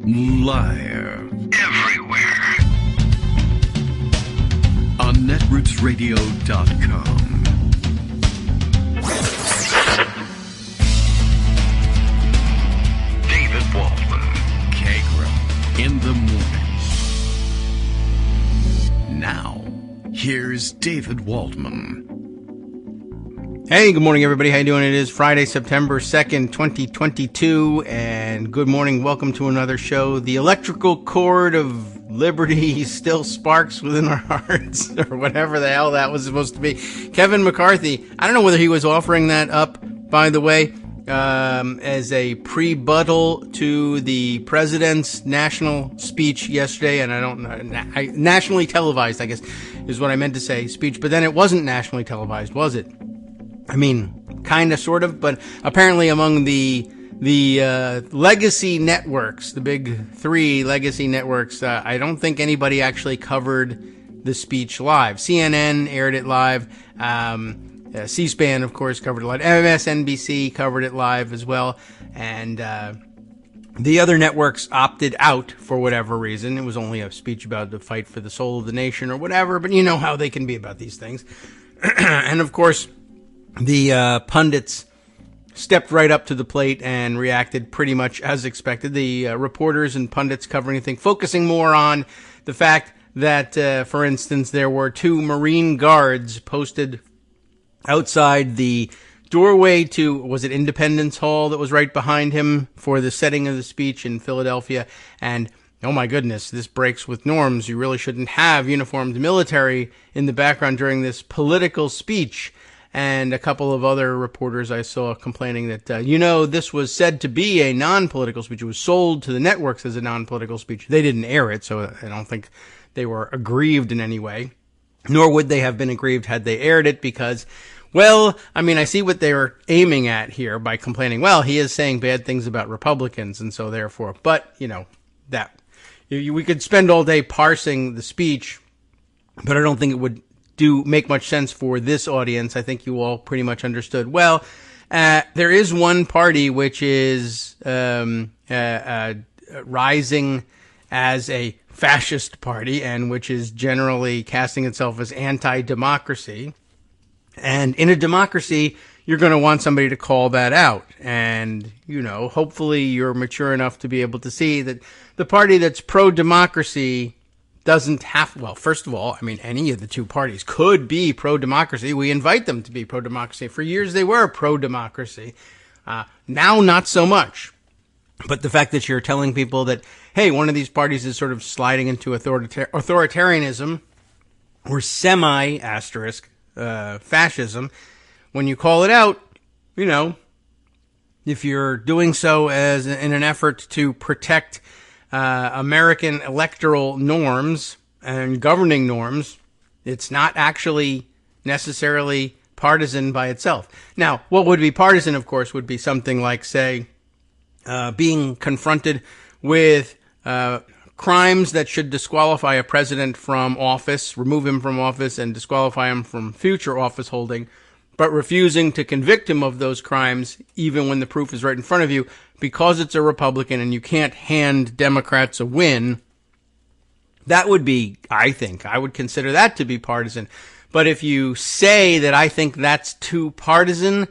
Liar. Everywhere. On netrootsradio.com. David Waldman. Kagro. In the morning. Now, here's David Waldman. Hey, good morning, everybody. How you doing? It is Friday, September 2nd, 2022, and good morning. Welcome to another show. The electrical cord of liberty still sparks within our hearts, or whatever the hell that was supposed to be. Kevin McCarthy, I don't know whether he was offering that up, by the way, as a pre-buttal to the president's national speech yesterday, and I don't know, nationally televised, I guess, is what I meant to say, speech, but then it wasn't nationally televised, was it? I mean, kind of, sort of, but apparently among the legacy networks, the big three legacy networks, I don't think anybody actually covered the speech live. CNN aired it live. C-SPAN, of course, covered it live. MSNBC covered it live as well. And the other networks opted out for whatever reason. It was only a speech about the fight for the soul of the nation or whatever, but you know how they can be about these things. And, of course, the pundits stepped right up to the plate and reacted pretty much as expected. The reporters and pundits covering anything, focusing more on the fact that, for instance, there were two Marine guards posted outside the doorway to, was it Independence Hall that was right behind him for the setting of the speech in Philadelphia? And oh my goodness, this breaks with norms. You really shouldn't have uniformed military in the background during this political speech. And a couple of other reporters I saw complaining that, this was said to be a non-political speech. It was sold to the networks as a non-political speech. They didn't air it, so I don't think they were aggrieved in any way. Nor would they have been aggrieved had they aired it because, well, I mean, I see what they were aiming at here by complaining, well, he is saying bad things about Republicans, and so therefore, but, that, we could spend all day parsing the speech, but I don't think it would make much sense for this audience. I think you all pretty much understood. Well, there is one party which is rising as a fascist party and which is generally casting itself as anti-democracy. And in a democracy, you're going to want somebody to call that out. And, hopefully you're mature enough to be able to see that the party that's pro-democracy doesn't have, well, first of all, I mean, any of the two parties could be pro-democracy. We invite them to be pro-democracy. For years, they were pro-democracy. Now, not so much. But the fact that you're telling people that, hey, one of these parties is sort of sliding into authoritarianism or semi-asterisk fascism, when you call it out, if you're doing so as in an effort to protect American electoral norms and governing norms, it's not actually necessarily partisan by itself. Now, what would be partisan, of course, would be something like, say, being confronted with crimes that should disqualify a president from office, remove him from office, and disqualify him from future office holding, but refusing to convict him of those crimes even when the proof is right in front of you because it's a Republican and you can't hand Democrats a win. That would be, I would consider that to be partisan. But if you say that I think that's too partisan,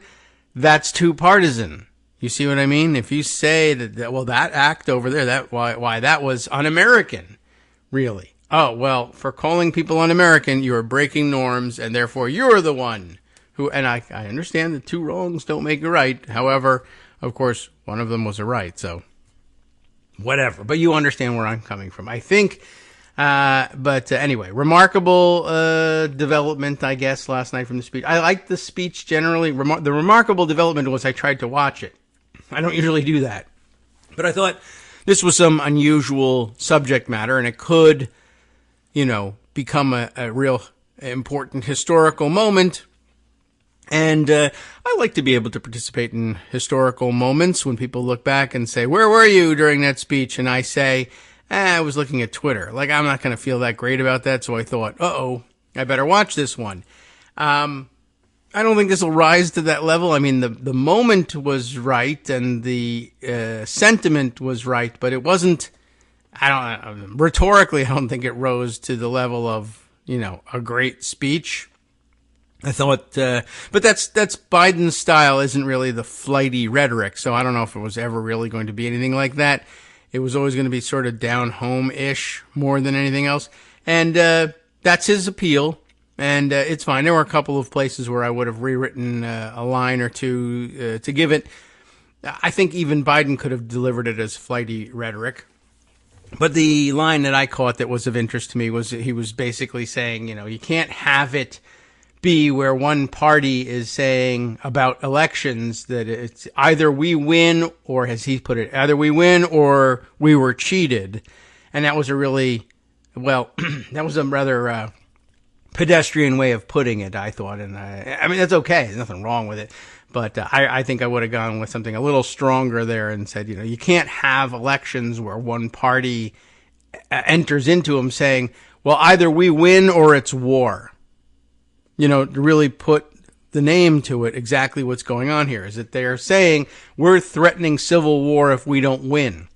that's too partisan. You see what I mean? If you say that well, that act over there, why that was un-American, really. Oh, well, for calling people un-American, you are breaking norms, and therefore you're the one who, and I understand that two wrongs don't make a right. However, of course, one of them was a right, so whatever. But you understand where I'm coming from, I think. But anyway, remarkable development, I guess, last night from the speech. I liked the speech generally. The remarkable development was I tried to watch it. I don't usually do that. But I thought this was some unusual subject matter, and it could, become a real important historical moment. And I like to be able to participate in historical moments when people look back and say, where were you during that speech? And I say, I was looking at Twitter. Like, I'm not going to feel that great about that, so I thought, I better watch this one. I don't think this will rise to that level. I mean, the moment was right and the sentiment was right, but it wasn't rhetorically, I don't think it rose to the level of, a great speech. I thought, but that's Biden's style isn't really the flighty rhetoric. So I don't know if it was ever really going to be anything like that. It was always going to be sort of down home-ish more than anything else. And, that's his appeal. And, it's fine. There were a couple of places where I would have rewritten, a line or two, to give it. I think even Biden could have delivered it as flighty rhetoric. But the line that I caught that was of interest to me was he was basically saying, you can't have it be where one party is saying about elections that it's either we win or, as he put it, either we win or we were cheated. And that was a really, that was a rather pedestrian way of putting it, I thought. And I mean, that's okay. There's nothing wrong with it. But I think I would have gone with something a little stronger there and said, you can't have elections where one party enters into them saying, well, either we win or it's war. To really put the name to it, exactly what's going on here is that they're saying we're threatening civil war if we don't win.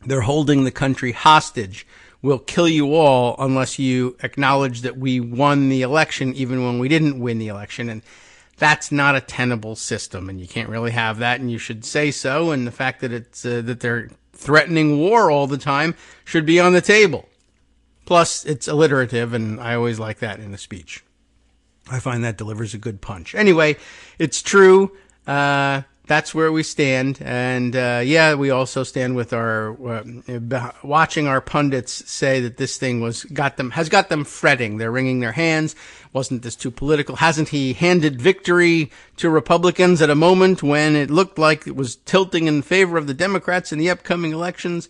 They're holding the country hostage. We'll kill you all unless you acknowledge that we won the election, even when we didn't win the election. And that's not a tenable system, and you can't really have that, and you should say so. And the fact that it's that they're threatening war all the time should be on the table. Plus, it's alliterative, and I always like that in a speech. I find that delivers a good punch. Anyway, it's true. That's where we stand. And, we also stand with our, watching our pundits say that this thing has got them fretting. They're wringing their hands. Wasn't this too political? Hasn't he handed victory to Republicans at a moment when it looked like it was tilting in favor of the Democrats in the upcoming elections?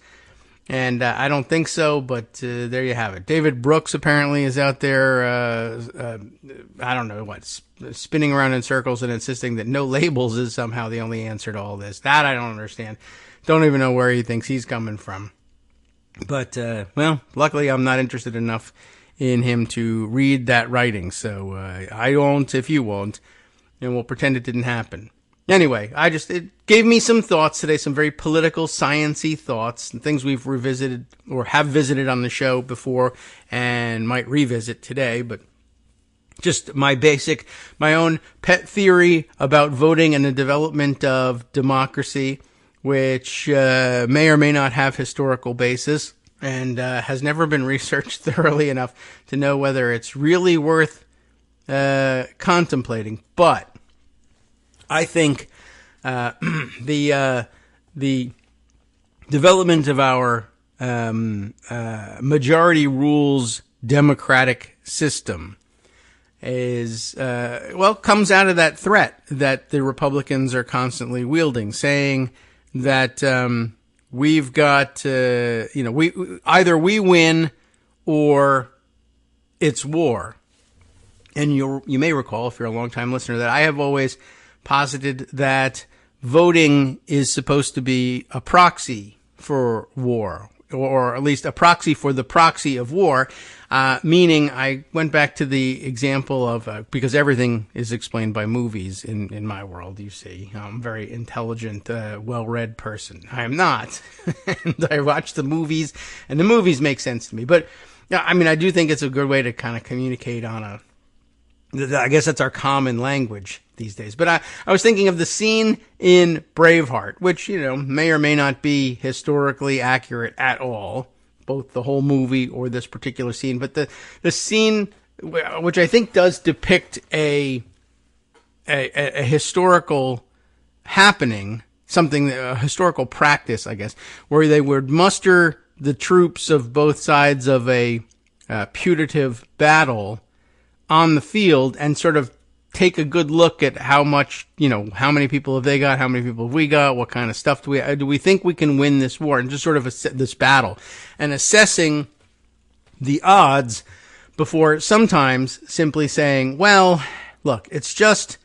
And I don't think so, but there you have it. David Brooks apparently is out there, I don't know what, spinning around in circles and insisting that no labels is somehow the only answer to all this. That I don't understand. Don't even know where he thinks he's coming from. But, luckily I'm not interested enough in him to read that writing. So I won't if you won't, and we'll pretend it didn't happen. Anyway, it gave me some thoughts today, some very political, science-y thoughts, and things we've revisited or have visited on the show before and might revisit today, but just my own pet theory about voting and the development of democracy, which may or may not have historical basis and has never been researched thoroughly enough to know whether it's really worth contemplating. But I think the development of our majority rules democratic system is comes out of that threat that the Republicans are constantly wielding, saying that we've got we either we win or it's war. And you may recall, if you're a longtime listener, that I have always posited that voting is supposed to be a proxy for war, or at least a proxy for the proxy of war, meaning I went back to the example of, because everything is explained by movies in my world, you see. I'm a very intelligent, well-read person. I am not. And I watch the movies, and the movies make sense to me. But, I do think it's a good way to kind of communicate on I guess that's our common language these days. But I was thinking of the scene in Braveheart, which, may or may not be historically accurate at all, both the whole movie or this particular scene. But the scene, which I think does depict a historical happening, a historical practice, I guess, where they would muster the troops of both sides of a putative battle on the field and sort of take a good look at how much, how many people have they got, how many people have we got, what kind of stuff do we think we can win this war, and just sort of this battle, and assessing the odds before sometimes simply saying, well, look, it's just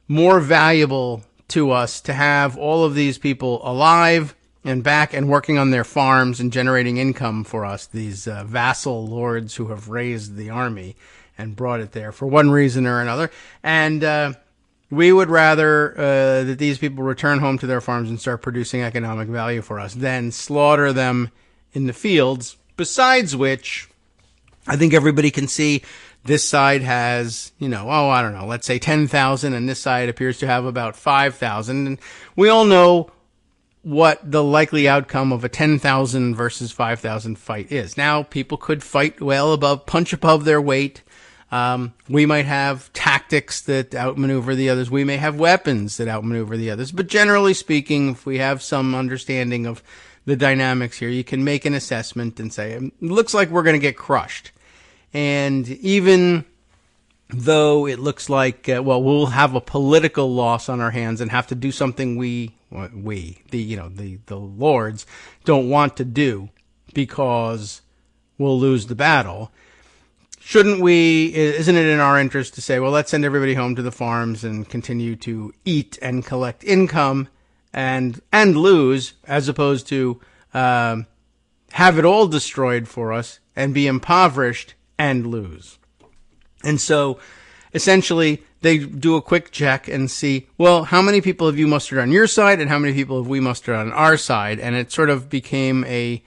more valuable to us to have all of these people alive and back and working on their farms and generating income for us, these vassal lords who have raised the army and brought it there for one reason or another. And we would rather that these people return home to their farms and start producing economic value for us than slaughter them in the fields, besides which I think everybody can see this side has, I don't know, let's say 10,000, and this side appears to have about 5,000. And we all know what the likely outcome of a 10,000 versus 5,000 fight is. Now, people could fight punch above their weight. We might have tactics that outmaneuver the others. We may have weapons that outmaneuver the others. But generally speaking, if we have some understanding of the dynamics here, you can make an assessment and say, it looks like we're going to get crushed. And even though it looks like, we'll have a political loss on our hands and have to do something the lords don't want to do because we'll lose the battle. Isn't it in our interest to say, well, let's send everybody home to the farms and continue to eat and collect income and lose, as opposed to have it all destroyed for us and be impoverished and lose. And so essentially they do a quick check and see, well, how many people have you mustered on your side and how many people have we mustered on our side? And it sort of became it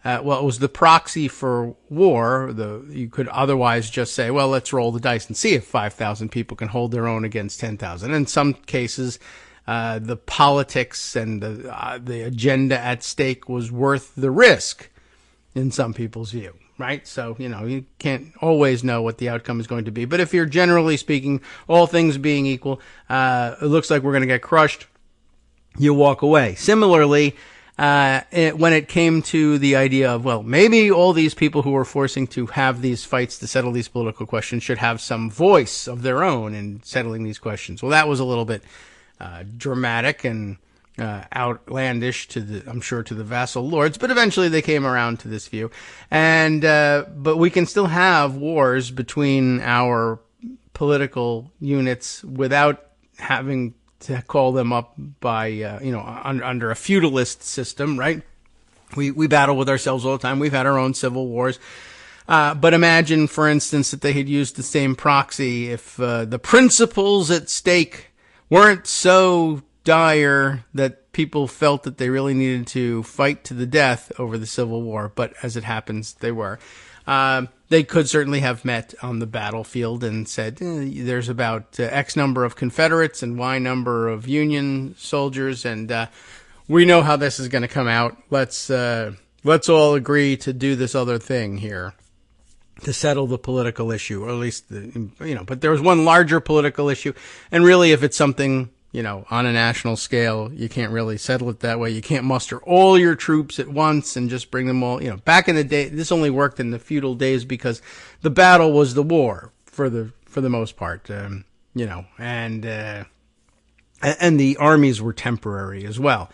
was the proxy for war. You could otherwise just say, well, let's roll the dice and see if 5,000 people can hold their own against 10,000. In some cases, the politics and the agenda at stake was worth the risk in some people's view, right? So, you can't always know what the outcome is going to be. But if you're generally speaking, all things being equal, it looks like we're going to get crushed, you walk away. Similarly, when it came to the idea of, well, maybe all these people who are forcing to have these fights to settle these political questions should have some voice of their own in settling these questions. Well, that was a little bit dramatic and outlandish to the vassal lords, but eventually they came around to this view. And but we can still have wars between our political units without having to call them up by under a feudalist system, right? We battle with ourselves all the time. We've had our own civil wars. But imagine, for instance, that they had used the same proxy if the principles at stake weren't so dire that people felt that they really needed to fight to the death over the Civil War. But as it happens, they were. They could certainly have met on the battlefield and said, there's about X number of Confederates and Y number of Union soldiers, and we know how this is going to come out. Let's all agree to do this other thing here to settle the political issue, or at least, but there was one larger political issue. And really, if it's something, on a national scale, you can't really settle it that way. You can't muster all your troops at once and just bring them all, back in the day, this only worked in the feudal days because the battle was the war for the most part, and the armies were temporary as well.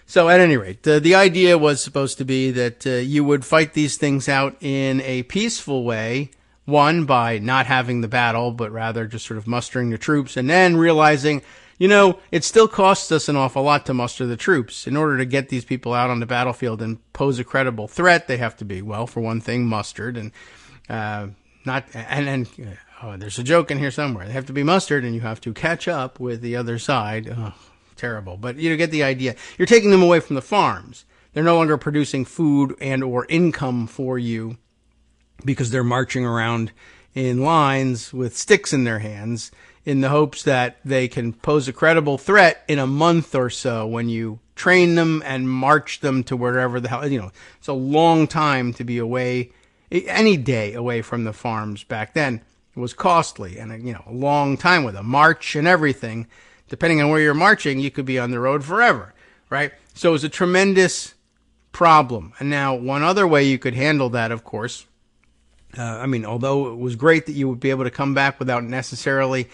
So at any rate, the idea was supposed to be that you would fight these things out in a peaceful way, one, by not having the battle, but rather just sort of mustering the troops, and then realizing, it still costs us an awful lot to muster the troops. In order to get these people out on the battlefield and pose a credible threat, they have to be, well, for one thing, mustered, and there's a joke in here somewhere. They have to be mustered, and you have to catch up with the other side. Oh, terrible. But you get the idea. You're taking them away from the farms. They're no longer producing food and or income for you because they're marching around in lines with sticks in their hands in the hopes that they can pose a credible threat in a month or so when you train them and march them to wherever the hell, it's a long time to be away. Any day away from the farms back then was costly, and a long time with a march and everything. Depending on where you're marching, you could be on the road forever, right? So it was a tremendous problem. And now one other way you could handle that, of course, although it was great that you would be able to come back without necessarily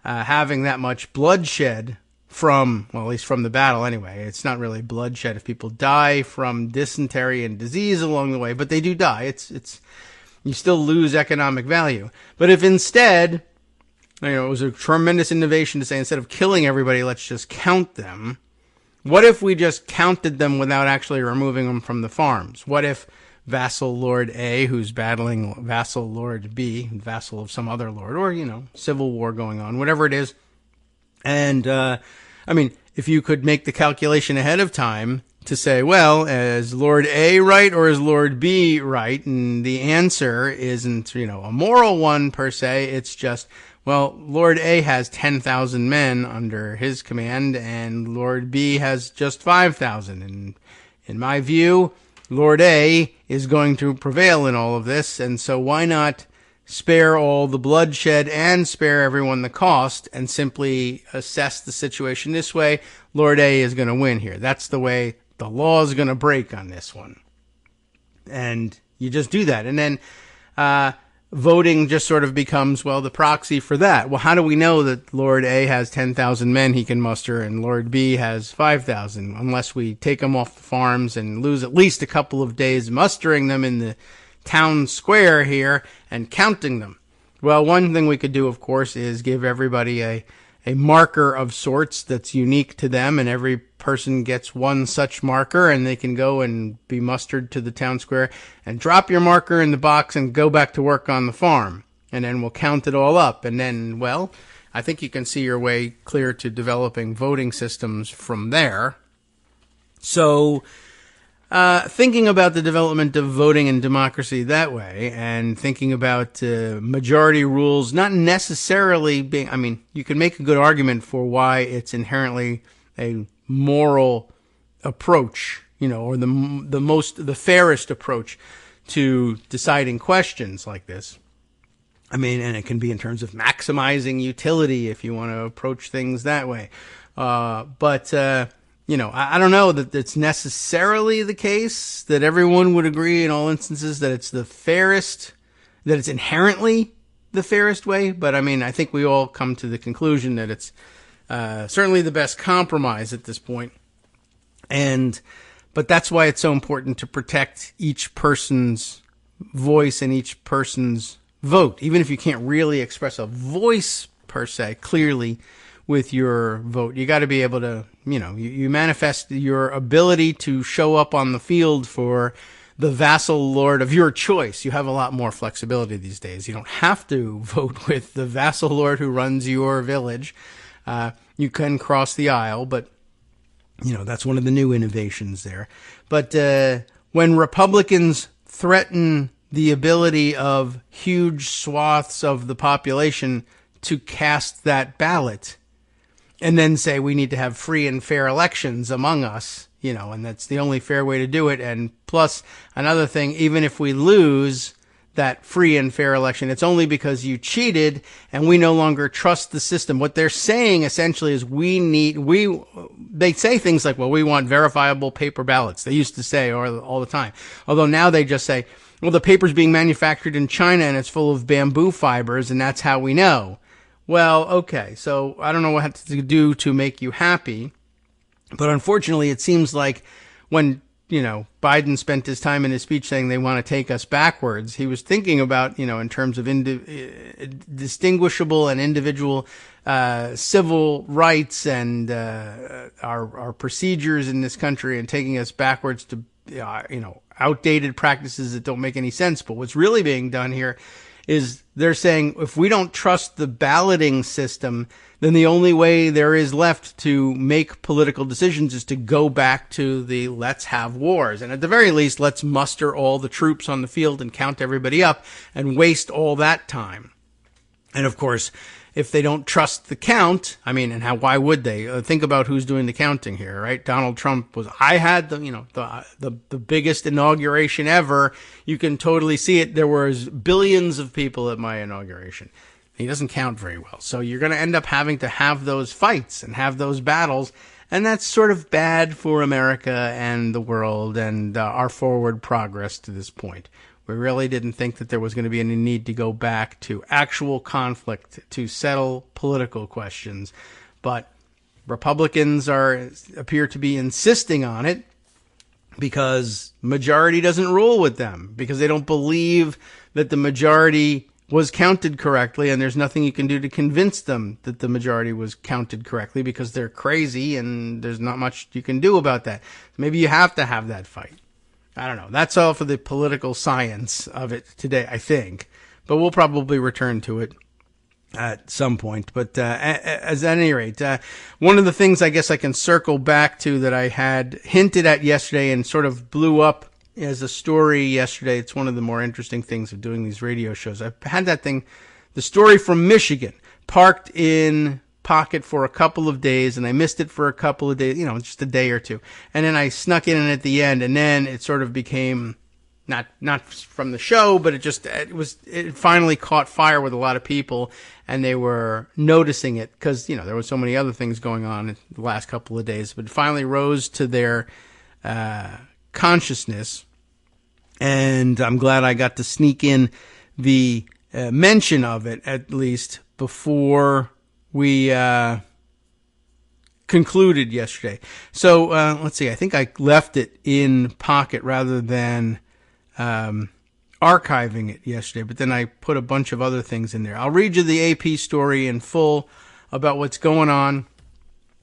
having that much bloodshed at least from the battle anyway. It's not really bloodshed if people die from dysentery and disease along the way, but they do die. It's you still lose economic value. But if instead, it was a tremendous innovation to say, instead of killing everybody, let's just count them. What if we just counted them without actually removing them from the farms? What if Vassal Lord A, who's battling Vassal Lord B, vassal of some other lord, or, civil war going on, whatever it is. And, if you could make the calculation ahead of time to say, well, is Lord A right or is Lord B right? And the answer isn't, a moral one per se. It's just, well, Lord A has 10,000 men under his command and Lord B has just 5,000. And in my view, Lord A is going to prevail in all of this. And so why not spare all the bloodshed and spare everyone the cost and simply assess the situation this way? Lord A is going to win here. That's the way the law is going to break on this one. And you just do that. And then voting just sort of becomes, well, the proxy for that. Well, how do we know that Lord A has 10,000 men he can muster and Lord B has 5,000? Unless we take them off the farms and lose at least a couple of days mustering them in the town square here and counting them. Well, one thing we could do, of course, is give everybody a marker of sorts that's unique to them, and every person gets one such marker, and they can go and be mustered to the town square and drop your marker in the box and go back to work on the farm. And then we'll count it all up. And then, well, I think you can see your way clear to developing voting systems from there. So, thinking about the development of voting and democracy that way, and thinking about majority rules not necessarily being, you can make a good argument for why it's inherently a moral approach, or the fairest approach to deciding questions like this. And it can be in terms of maximizing utility if you want to approach things that way. But I don't know that it's necessarily the case that everyone would agree in all instances that it's the fairest, that it's inherently the fairest way. But I think we all come to the conclusion that it's certainly the best compromise at this point. But that's why it's so important to protect each person's voice and each person's vote, even if you can't really express a voice per se clearly with your vote. You got to be able to, you manifest your ability to show up on the field for the vassal lord of your choice. You have a lot more flexibility these days. You don't have to vote with the vassal lord who runs your village. You can cross the aisle, but, that's one of the new innovations there. But when Republicans threaten the ability of huge swaths of the population to cast that ballot, and then say we need to have free and fair elections among us, and that's the only fair way to do it. And plus, another thing, even if we lose that free and fair election, it's only because you cheated and we no longer trust the system. What they're saying essentially is they say things like, well, we want verifiable paper ballots. They used to say all the time. Although now they just say, well, the paper's being manufactured in China and it's full of bamboo fibers and that's how we know. Well, okay, so I don't know what to do to make you happy, but unfortunately it seems like when, Biden spent his time in his speech saying they want to take us backwards, he was thinking about, in terms of distinguishable and individual civil rights and our procedures in this country, and taking us backwards to, outdated practices that don't make any sense. But what's really being done here is they're saying if we don't trust the balloting system, then the only way there is left to make political decisions is to go back to the let's have wars. And at the very least, let's muster all the troops on the field and count everybody up and waste all that time. And of course, if they don't trust the count, why would they? Think about who's doing the counting here, right? Donald Trump I had the biggest inauguration ever. You can totally see it. There was billions of people at my inauguration. He doesn't count very well. So you're going to end up having to have those fights and have those battles. And that's sort of bad for America and the world and our forward progress to this point. We really didn't think that there was going to be any need to go back to actual conflict to settle political questions. But Republicans appear to be insisting on it because majority doesn't rule with them, because they don't believe that the majority was counted correctly, and there's nothing you can do to convince them that the majority was counted correctly because they're crazy and there's not much you can do about that. Maybe you have to have that fight. I don't know. That's all for the political science of it today, I think. But we'll probably return to it at some point. But as at any rate, one of the things I guess I can circle back to that I had hinted at yesterday and sort of blew up as a story yesterday. It's one of the more interesting things of doing these radio shows. I've had that thing, the story from Michigan, parked in Pocket for a couple of days, and I missed it for a couple of days, just a day or two. And then I snuck in at the end, and then it sort of became not from the show, but it finally caught fire with a lot of people, and they were noticing it because, there was so many other things going on in the last couple of days, but it finally rose to their consciousness. And I'm glad I got to sneak in the mention of it, at least before we concluded yesterday. So let's see. I think I left it in Pocket rather than archiving it yesterday, but then I put a bunch of other things in there. I'll read you the AP story in full about what's going on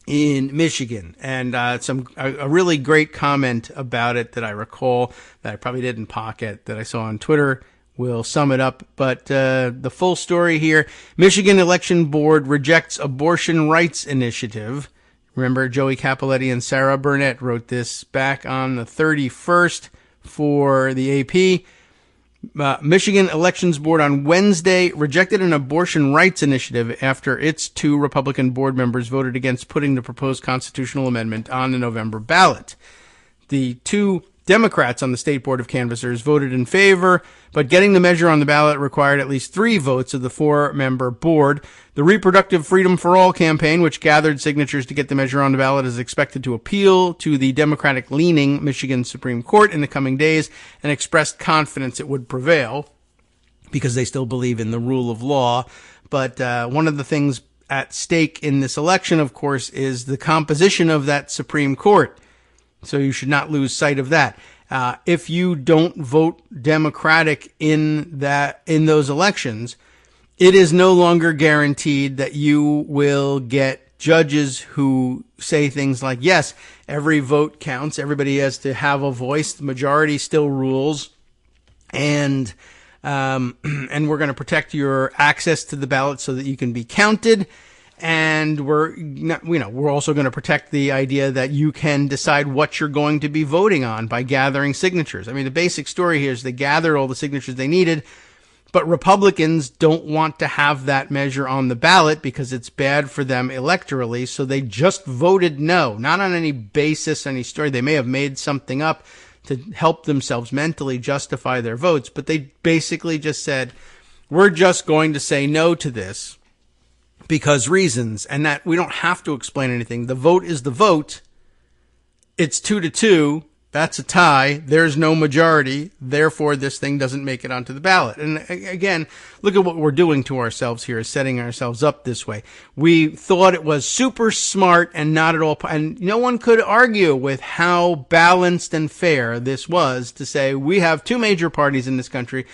in Michigan, and a really great comment about it that I recall that I probably did in Pocket that I saw on Twitter. We'll sum it up, but the full story here. Michigan Election Board rejects abortion rights initiative. Remember, Joey Capoletti and Sarah Burnett wrote this back on the 31st for the AP. Michigan Elections Board on Wednesday rejected an abortion rights initiative after its 2 Republican board members voted against putting the proposed constitutional amendment on the November ballot. The 2 Democrats on the State Board of Canvassers voted in favor, but getting the measure on the ballot required at least 3 votes of the 4-member board. The Reproductive Freedom for All campaign, which gathered signatures to get the measure on the ballot, is expected to appeal to the Democratic-leaning Michigan Supreme Court in the coming days and expressed confidence it would prevail because they still believe in the rule of law. But one of the things at stake in this election, of course, is the composition of that Supreme Court. So you should not lose sight of that. If you don't vote Democratic in those elections, it is no longer guaranteed that you will get judges who say things like, yes, every vote counts. Everybody has to have a voice. The majority still rules. And we're going to protect your access to the ballot so that you can be counted. And we're also going to protect the idea that you can decide what you're going to be voting on by gathering signatures. I mean, the basic story here is they gathered all the signatures they needed, but Republicans don't want to have that measure on the ballot because it's bad for them electorally. So they just voted no, not on any basis, any story. They may have made something up to help themselves mentally justify their votes, but they basically just said, we're just going to say no to this. Because reasons, and that we don't have to explain anything. The vote is the vote. It's 2-2. That's a tie. There's no majority. Therefore, this thing doesn't make it onto the ballot. And again, look at what we're doing to ourselves here, setting ourselves up this way. We thought it was super smart and not at all, and no one could argue with how balanced and fair this was to say we have 2 major parties in this country.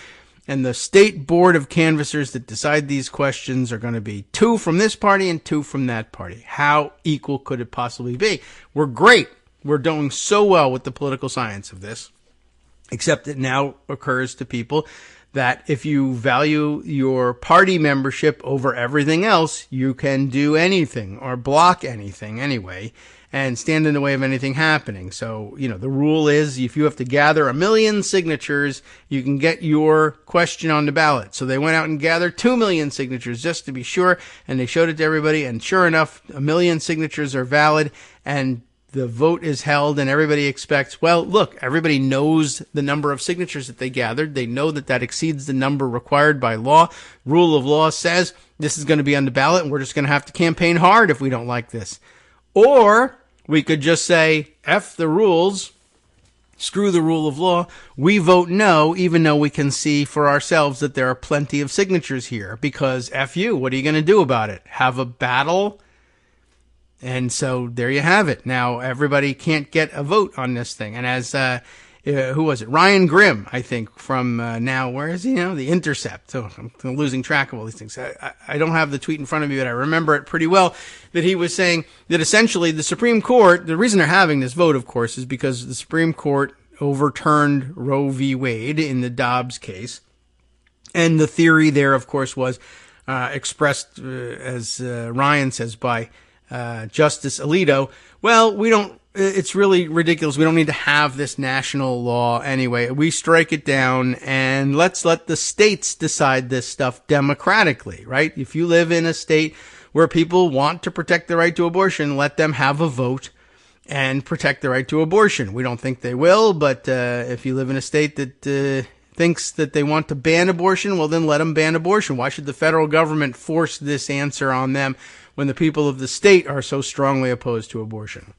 And the State Board of Canvassers that decide these questions are going to be 2 from this party and 2 from that party. How equal could it possibly be? We're great. We're doing so well with the political science of this, except it now occurs to people that if you value your party membership over everything else, you can do anything or block anything anyway and stand in the way of anything happening. So, the rule is if you have to gather 1 million signatures, you can get your question on the ballot. So they went out and gathered 2 million signatures just to be sure, and they showed it to everybody, and sure enough, 1 million signatures are valid, and the vote is held, and everybody expects, well, look, everybody knows the number of signatures that they gathered. They know that that exceeds the number required by law. Rule of law says this is going to be on the ballot, and we're just going to have to campaign hard if we don't like this. Or we could just say, F the rules, screw the rule of law. We vote no, even though we can see for ourselves that there are plenty of signatures here. Because F you, what are you going to do about it? Have a battle? And so there you have it. Now everybody can't get a vote on this thing. And as who was it? Ryan Grimm, I think, from now, where is he now? The Intercept. So I'm losing track of all these things. I don't have the tweet in front of me, but I remember it pretty well, that he was saying that essentially the Supreme Court, the reason they're having this vote, of course, is because the Supreme Court overturned Roe v. Wade in the Dobbs case. And the theory there, of course, was expressed, as Ryan says, by Justice Alito. Well, it's really ridiculous. We don't need to have this national law anyway. We strike it down and let's let the states decide this stuff democratically, right? If you live in a state where people want to protect the right to abortion, let them have a vote and protect the right to abortion. We don't think they will, but if you live in a state that thinks that they want to ban abortion, well, then let them ban abortion. Why should the federal government force this answer on them when the people of the state are so strongly opposed to abortion?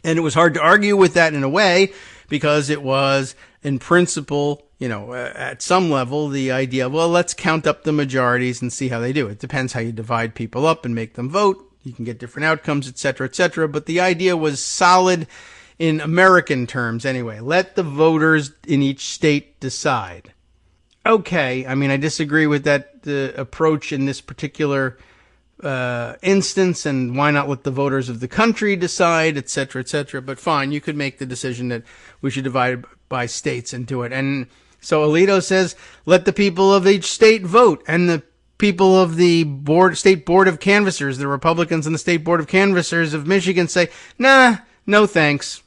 And it was hard to argue with that in a way because it was, in principle, at some level, the idea of, well, let's count up the majorities and see how they do. It depends how you divide people up and make them vote. You can get different outcomes, et cetera, et cetera. But the idea was solid in American terms anyway. Let the voters in each state decide. Okay, I disagree with that approach in this particular instance, and why not let the voters of the country decide, et cetera, et cetera. But fine, you could make the decision that we should divide by states and do it. And so Alito says, let the people of each state vote. And the people of the state board of canvassers, the Republicans in the state board of canvassers of Michigan say, nah, no thanks.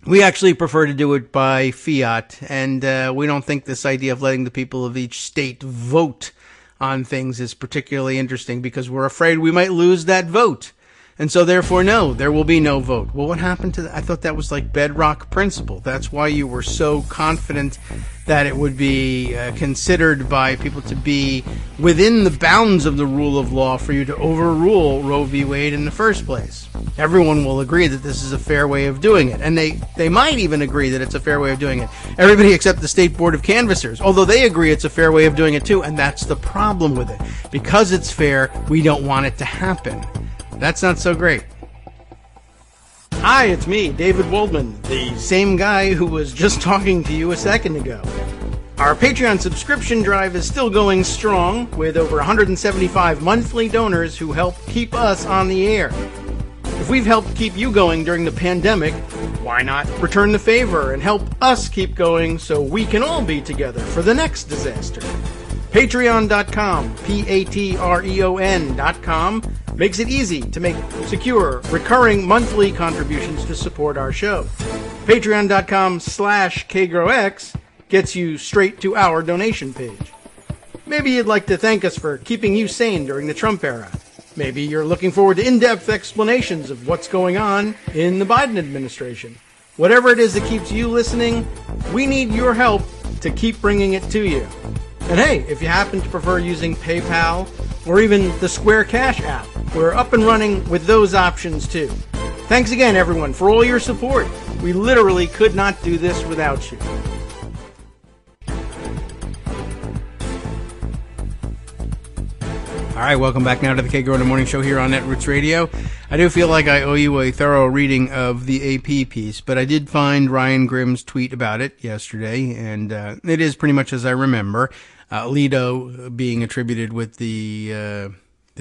We actually prefer to do it by fiat. And we don't think this idea of letting the people of each state vote on things is particularly interesting because we're afraid we might lose that vote. And so therefore, no, there will be no vote. Well, what happened to that? I thought that was like bedrock principle. That's why you were so confident that it would be considered by people to be within the bounds of the rule of law for you to overrule Roe v. Wade in the first place. Everyone will agree that this is a fair way of doing it. And they might even agree that it's a fair way of doing it. Everybody except the State Board of Canvassers, although they agree it's a fair way of doing it too. And that's the problem with it. Because it's fair, we don't want it to happen. That's not so great. Hi, it's me, David Waldman, the same guy who was just talking to you a second ago. Our Patreon subscription drive is still going strong, with over 175 monthly donors who help keep us on the air. If we've helped keep you going during the pandemic, why not return the favor and help us keep going so we can all be together for the next disaster? Patreon.com, Patreon.com, makes it easy to make secure, recurring monthly contributions to support our show. Patreon.com/KagroX gets you straight to our donation page. Maybe you'd like to thank us for keeping you sane during the Trump era. Maybe you're looking forward to in-depth explanations of what's going on in the Biden administration. Whatever it is that keeps you listening, we need your help to keep bringing it to you. And hey, if you happen to prefer using PayPal or even the Square Cash app, we're up and running with those options too. Thanks again, everyone, for all your support. We literally could not do this without you. All right, welcome back now to the Kagro in the Morning Show here on Netroots Radio. I do feel like I owe you a thorough reading of the AP piece, but I did find Ryan Grimm's tweet about it yesterday, and it is pretty much as I remember. Alito being attributed with the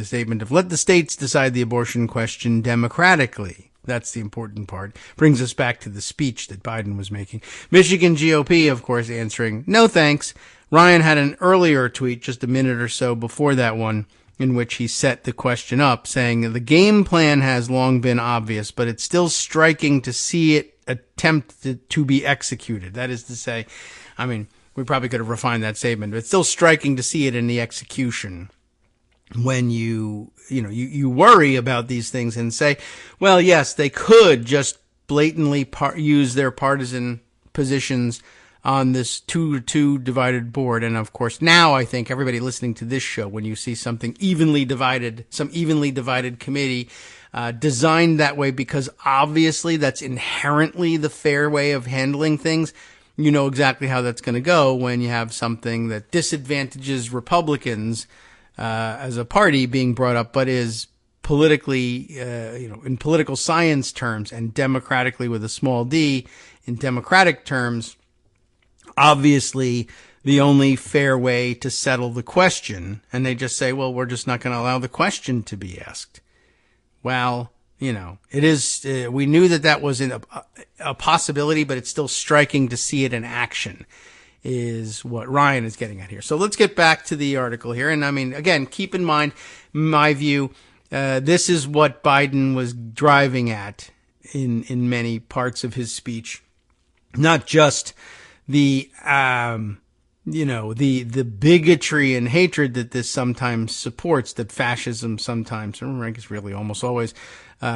statement of let the states decide the abortion question democratically. That's the important part. Brings us back to the speech that Biden was making. Michigan GOP, of course, answering, no thanks. Ryan had an earlier tweet just a minute or so before that one in which he set the question up, saying the game plan has long been obvious, but it's still striking to see it attempted to be executed. That is to say, we probably could have refined that statement, but it's still striking to see it in the execution when you worry about these things and say, well, yes, they could just blatantly use their partisan positions on this 2-2 divided board. And of course, now I think everybody listening to this show, when you see some evenly divided committee designed that way, because obviously that's inherently the fair way of handling things, you know exactly how that's going to go when you have something that disadvantages Republicans as a party being brought up, but is politically, in political science terms and democratically with a small d, in democratic terms, obviously the only fair way to settle the question. And they just say, well, we're just not going to allow the question to be asked. Well, it is, we knew that was a possibility, but it's still striking to see it in action is what Ryan is getting at here. So let's get back to the article here. And I mean, again, keep in mind, my view, this is what Biden was driving at in many parts of his speech. Not just the bigotry and hatred that this sometimes supports, that fascism sometimes, or I guess really almost always,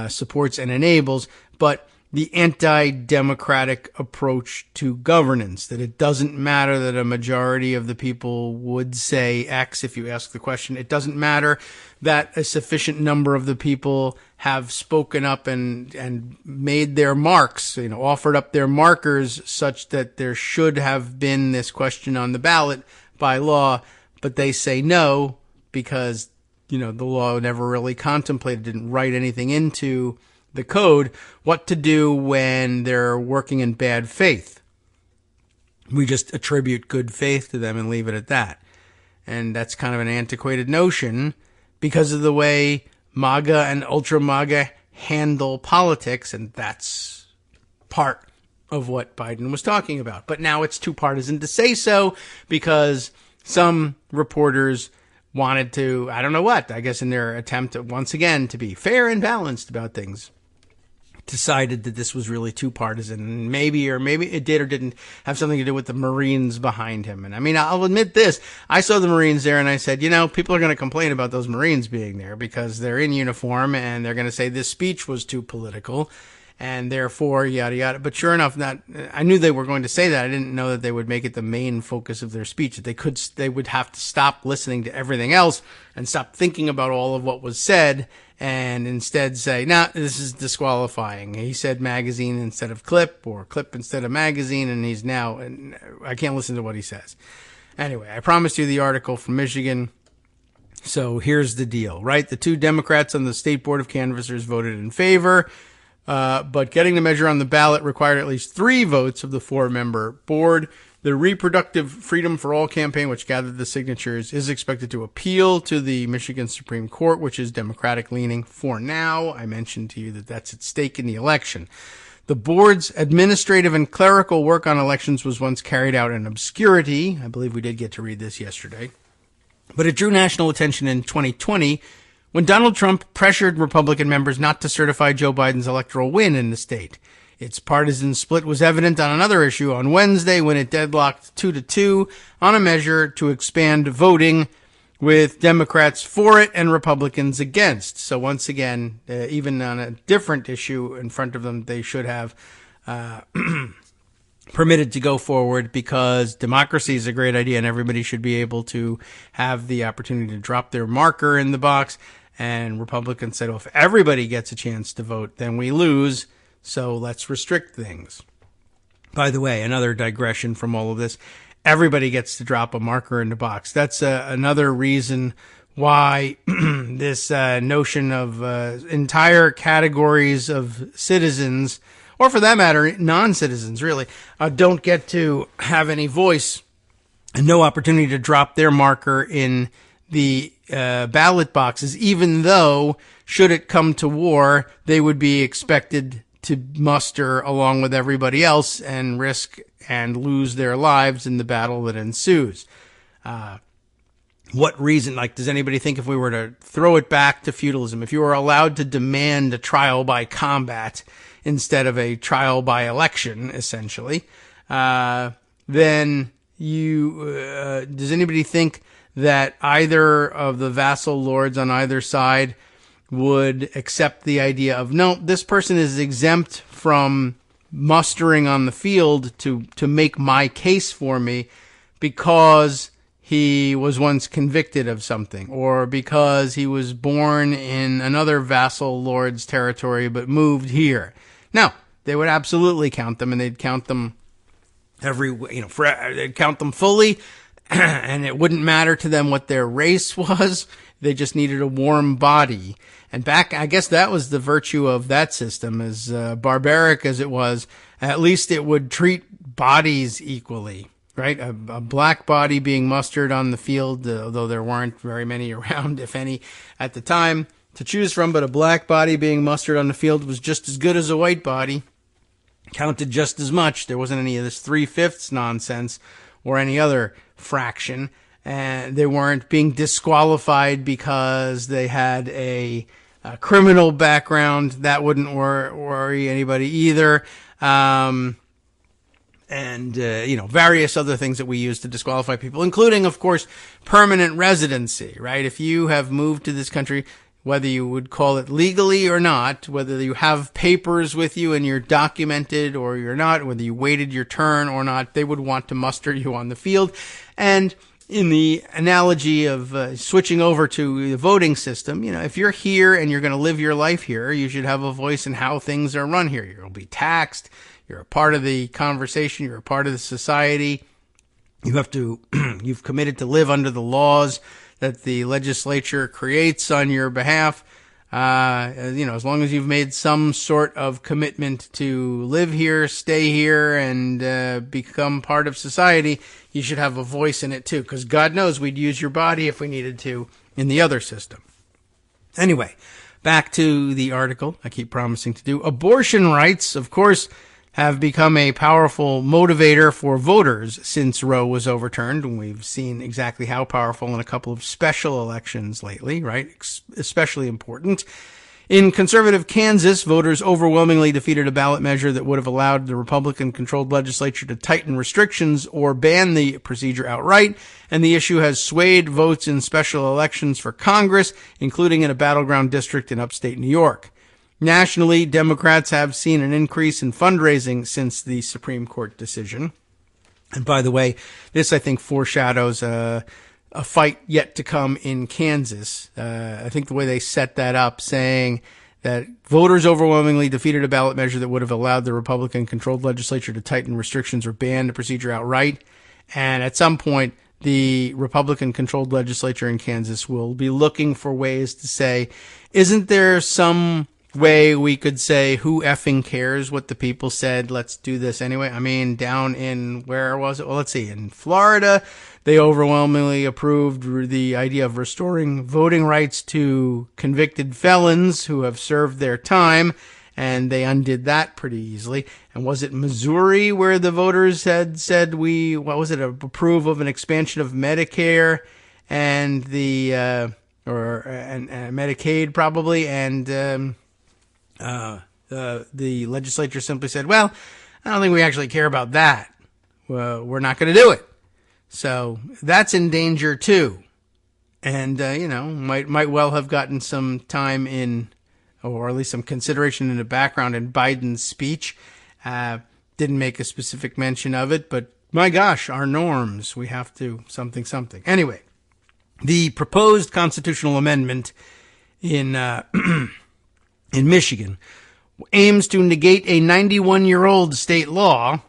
supports and enables, but the anti-democratic approach to governance, that it doesn't matter that a majority of the people would say X if you ask the question. It doesn't matter that a sufficient number of the people have spoken up and made their marks, offered up their markers such that there should have been this question on the ballot by law, but they say no because, the law never really contemplated, didn't write anything into the code, what to do when they're working in bad faith. We just attribute good faith to them and leave it at that. And that's kind of an antiquated notion because of the way MAGA and ultra MAGA handle politics, and that's part of what Biden was talking about. But now it's too partisan to say so because some reporters wanted to, I don't know what, I guess in their attempt once again to be fair and balanced about things, decided that this was really too partisan. Maybe it did or didn't have something to do with the Marines behind him. And I mean, I'll admit this. I saw the Marines there and I said, people are going to complain about those Marines being there because they're in uniform and they're going to say this speech was too political and therefore yada yada. But sure enough, I knew they were going to say that. I didn't know that they would make it the main focus of their speech. That they would have to stop listening to everything else and stop thinking about all of what was said and instead say, this is disqualifying. He said magazine instead of clip or clip instead of magazine, and I can't listen to what he says. Anyway, I promised you the article from Michigan. So here's the deal, right? The two Democrats on the State Board of Canvassers voted in favor, but getting the measure on the ballot required at least 3 votes of the 4-member board. The Reproductive Freedom for All campaign, which gathered the signatures, is expected to appeal to the Michigan Supreme Court, which is Democratic leaning for now. I mentioned to you that that's at stake in the election. The board's administrative and clerical work on elections was once carried out in obscurity. I believe we did get to read this yesterday. But it drew national attention in 2020 when Donald Trump pressured Republican members not to certify Joe Biden's electoral win in the state. Its partisan split was evident on another issue on Wednesday when it deadlocked 2-2 on a measure to expand voting, with Democrats for it and Republicans against. So once again, even on a different issue in front of them, they should have permitted to go forward because democracy is a great idea and everybody should be able to have the opportunity to drop their marker in the box. And Republicans said, well, if everybody gets a chance to vote, then we lose. So let's restrict things. By the way, another digression from all of this, everybody gets to drop a marker in the box. That's another reason why this notion of entire categories of citizens, or for that matter, non-citizens really, don't get to have any voice and no opportunity to drop their marker in the ballot boxes, even though, should it come to war, they would be expected to muster along with everybody else and risk and lose their lives in the battle that ensues. What reason, does anybody think if we were to throw it back to feudalism, if you were allowed to demand a trial by combat instead of a trial by election, essentially, then does anybody think that either of the vassal lords on either side would accept the idea of, no, this person is exempt from mustering on the field to make my case for me because he was once convicted of something, or because he was born in another vassal lord's territory but moved here? No, they would absolutely count them, and they'd count them they'd count them fully, and it wouldn't matter to them what their race was. They just needed a warm body. And back, I guess that was the virtue of that system, as barbaric as it was. At least it would treat bodies equally, right? A black body being mustered on the field, although there weren't very many around, if any, at the time to choose from, but a black body being mustered on the field was just as good as a white body. Counted just as much. There wasn't any of this 3/5 nonsense or any other fraction. And they weren't being disqualified because they had a criminal background. That wouldn't worry anybody either. Various other things that we use to disqualify people, including, of course, permanent residency, right? If you have moved to this country, whether you would call it legally or not, whether you have papers with you and you're documented or you're not, whether you waited your turn or not, they would want to muster you on the field. And in the analogy of switching over to the voting system, if you're here and you're going to live your life here, you should have a voice in how things are run here. You'll be taxed. You're a part of the conversation. You're a part of the society. You've committed to live under the laws that the legislature creates on your behalf. As long as you've made some sort of commitment to live here, stay here, and become part of society, you should have a voice in it too, because God knows we'd use your body if we needed to in the other system. Anyway, back to the article I keep promising to do. Abortion rights, of course, have become a powerful motivator for voters since Roe was overturned, and we've seen exactly how powerful in a couple of special elections lately, right? Especially important. In conservative Kansas, voters overwhelmingly defeated a ballot measure that would have allowed the Republican-controlled legislature to tighten restrictions or ban the procedure outright, and the issue has swayed votes in special elections for Congress, including in a battleground district in upstate New York. Nationally, Democrats have seen an increase in fundraising since the Supreme Court decision. And by the way, this, I think, foreshadows a fight yet to come in Kansas. I think the way they set that up, saying that voters overwhelmingly defeated a ballot measure that would have allowed the Republican-controlled legislature to tighten restrictions or ban the procedure outright. And at some point, the Republican-controlled legislature in Kansas will be looking for ways to say, isn't there some way we could say, who effing cares what the people said? Let's do this anyway. I mean, down in, where was it? Well, let's see. In Florida, they overwhelmingly approved the idea of restoring voting rights to convicted felons who have served their time, and they undid that pretty easily. And was it Missouri where the voters had said approve of an expansion of Medicare and and Medicaid probably, and the legislature simply said, well, I don't think we actually care about that. We're not going to do it. So that's in danger too. And, might well have gotten some time in, or at least some consideration in the background in Biden's speech. Didn't make a specific mention of it, but my gosh, our norms, we have to something. Anyway, the proposed constitutional amendment in Michigan aims to negate a 91-year-old state law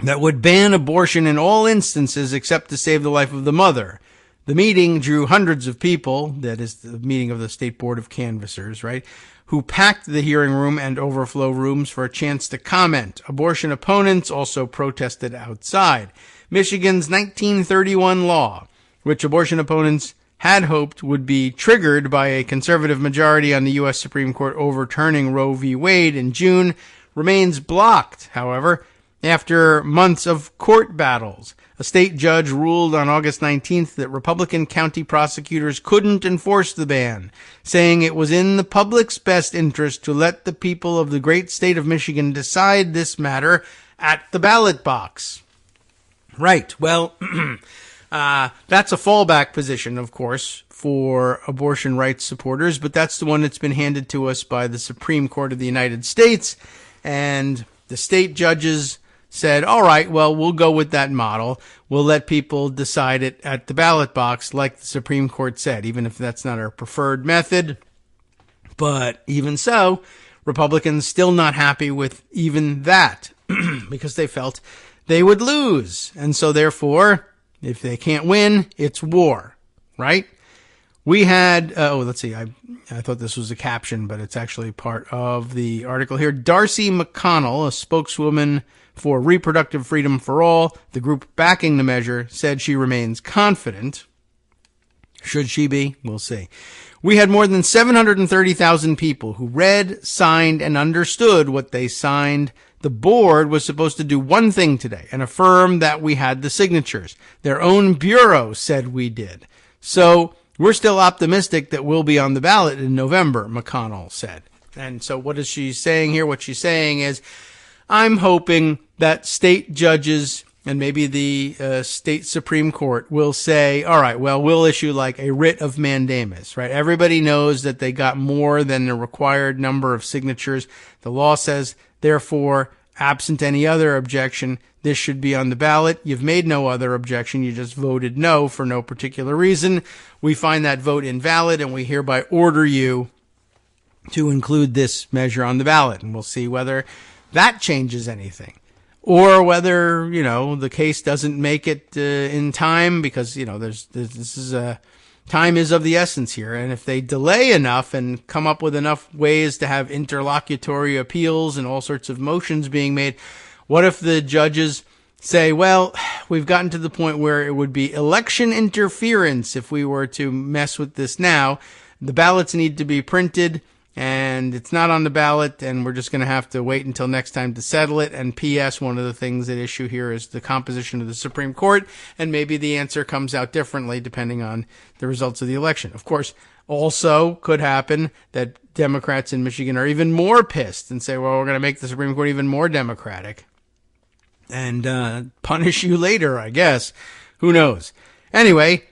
that would ban abortion in all instances except to save the life of the mother. The meeting drew hundreds of people, that is the meeting of the State Board of Canvassers, right, who packed the hearing room and overflow rooms for a chance to comment. Abortion opponents also protested outside. Michigan's 1931 law, which abortion opponents had hoped would be triggered by a conservative majority on the U.S. Supreme Court overturning Roe v. Wade in June, remains blocked, however, after months of court battles. A state judge ruled on August 19th that Republican county prosecutors couldn't enforce the ban, saying it was in the public's best interest to let the people of the great state of Michigan decide this matter at the ballot box. Right, well, that's a fallback position, of course, for abortion rights supporters, but that's the one that's been handed to us by the Supreme Court of the United States, and the state judges said, all right, well, we'll go with that model. We'll let people decide it at the ballot box, like the Supreme Court said, even if that's not our preferred method. But even so, Republicans still not happy with even that because they felt they would lose. And so therefore, if they can't win, it's war, right? We had, let's see, I thought this was a caption, but it's actually part of the article here. Darcy McConnell, a spokeswoman for Reproductive Freedom for All, the group backing the measure, said she remains confident. Should she be? We'll see. We had more than 730,000 people who read, signed, and understood what they signed The board was supposed to do one thing today and affirm that we had the signatures. Their own bureau said we did. So we're still optimistic that we'll be on the ballot in November, McConnell said. And so what is she saying here? What she's saying is, I'm hoping that state judges and maybe the state Supreme Court will say, all right, well, we'll issue like a writ of mandamus, right? Everybody knows that they got more than the required number of signatures. The law says, therefore, absent any other objection, this should be on the ballot. You've made no other objection. You just voted no for no particular reason. We find that vote invalid, and we hereby order you to include this measure on the ballot. And we'll see whether that changes anything. Or whether, the case doesn't make it in time because, time is of the essence here. And if they delay enough and come up with enough ways to have interlocutory appeals and all sorts of motions being made, what if the judges say, well, we've gotten to the point where it would be election interference if we were to mess with this now. The ballots need to be printed. And it's not on the ballot, and we're just going to have to wait until next time to settle it. And P.S., one of the things at issue here is the composition of the Supreme Court, and maybe the answer comes out differently depending on the results of the election. Of course, also could happen that Democrats in Michigan are even more pissed and say, well, we're going to make the Supreme Court even more Democratic and punish you later, I guess. Who knows? Anyway,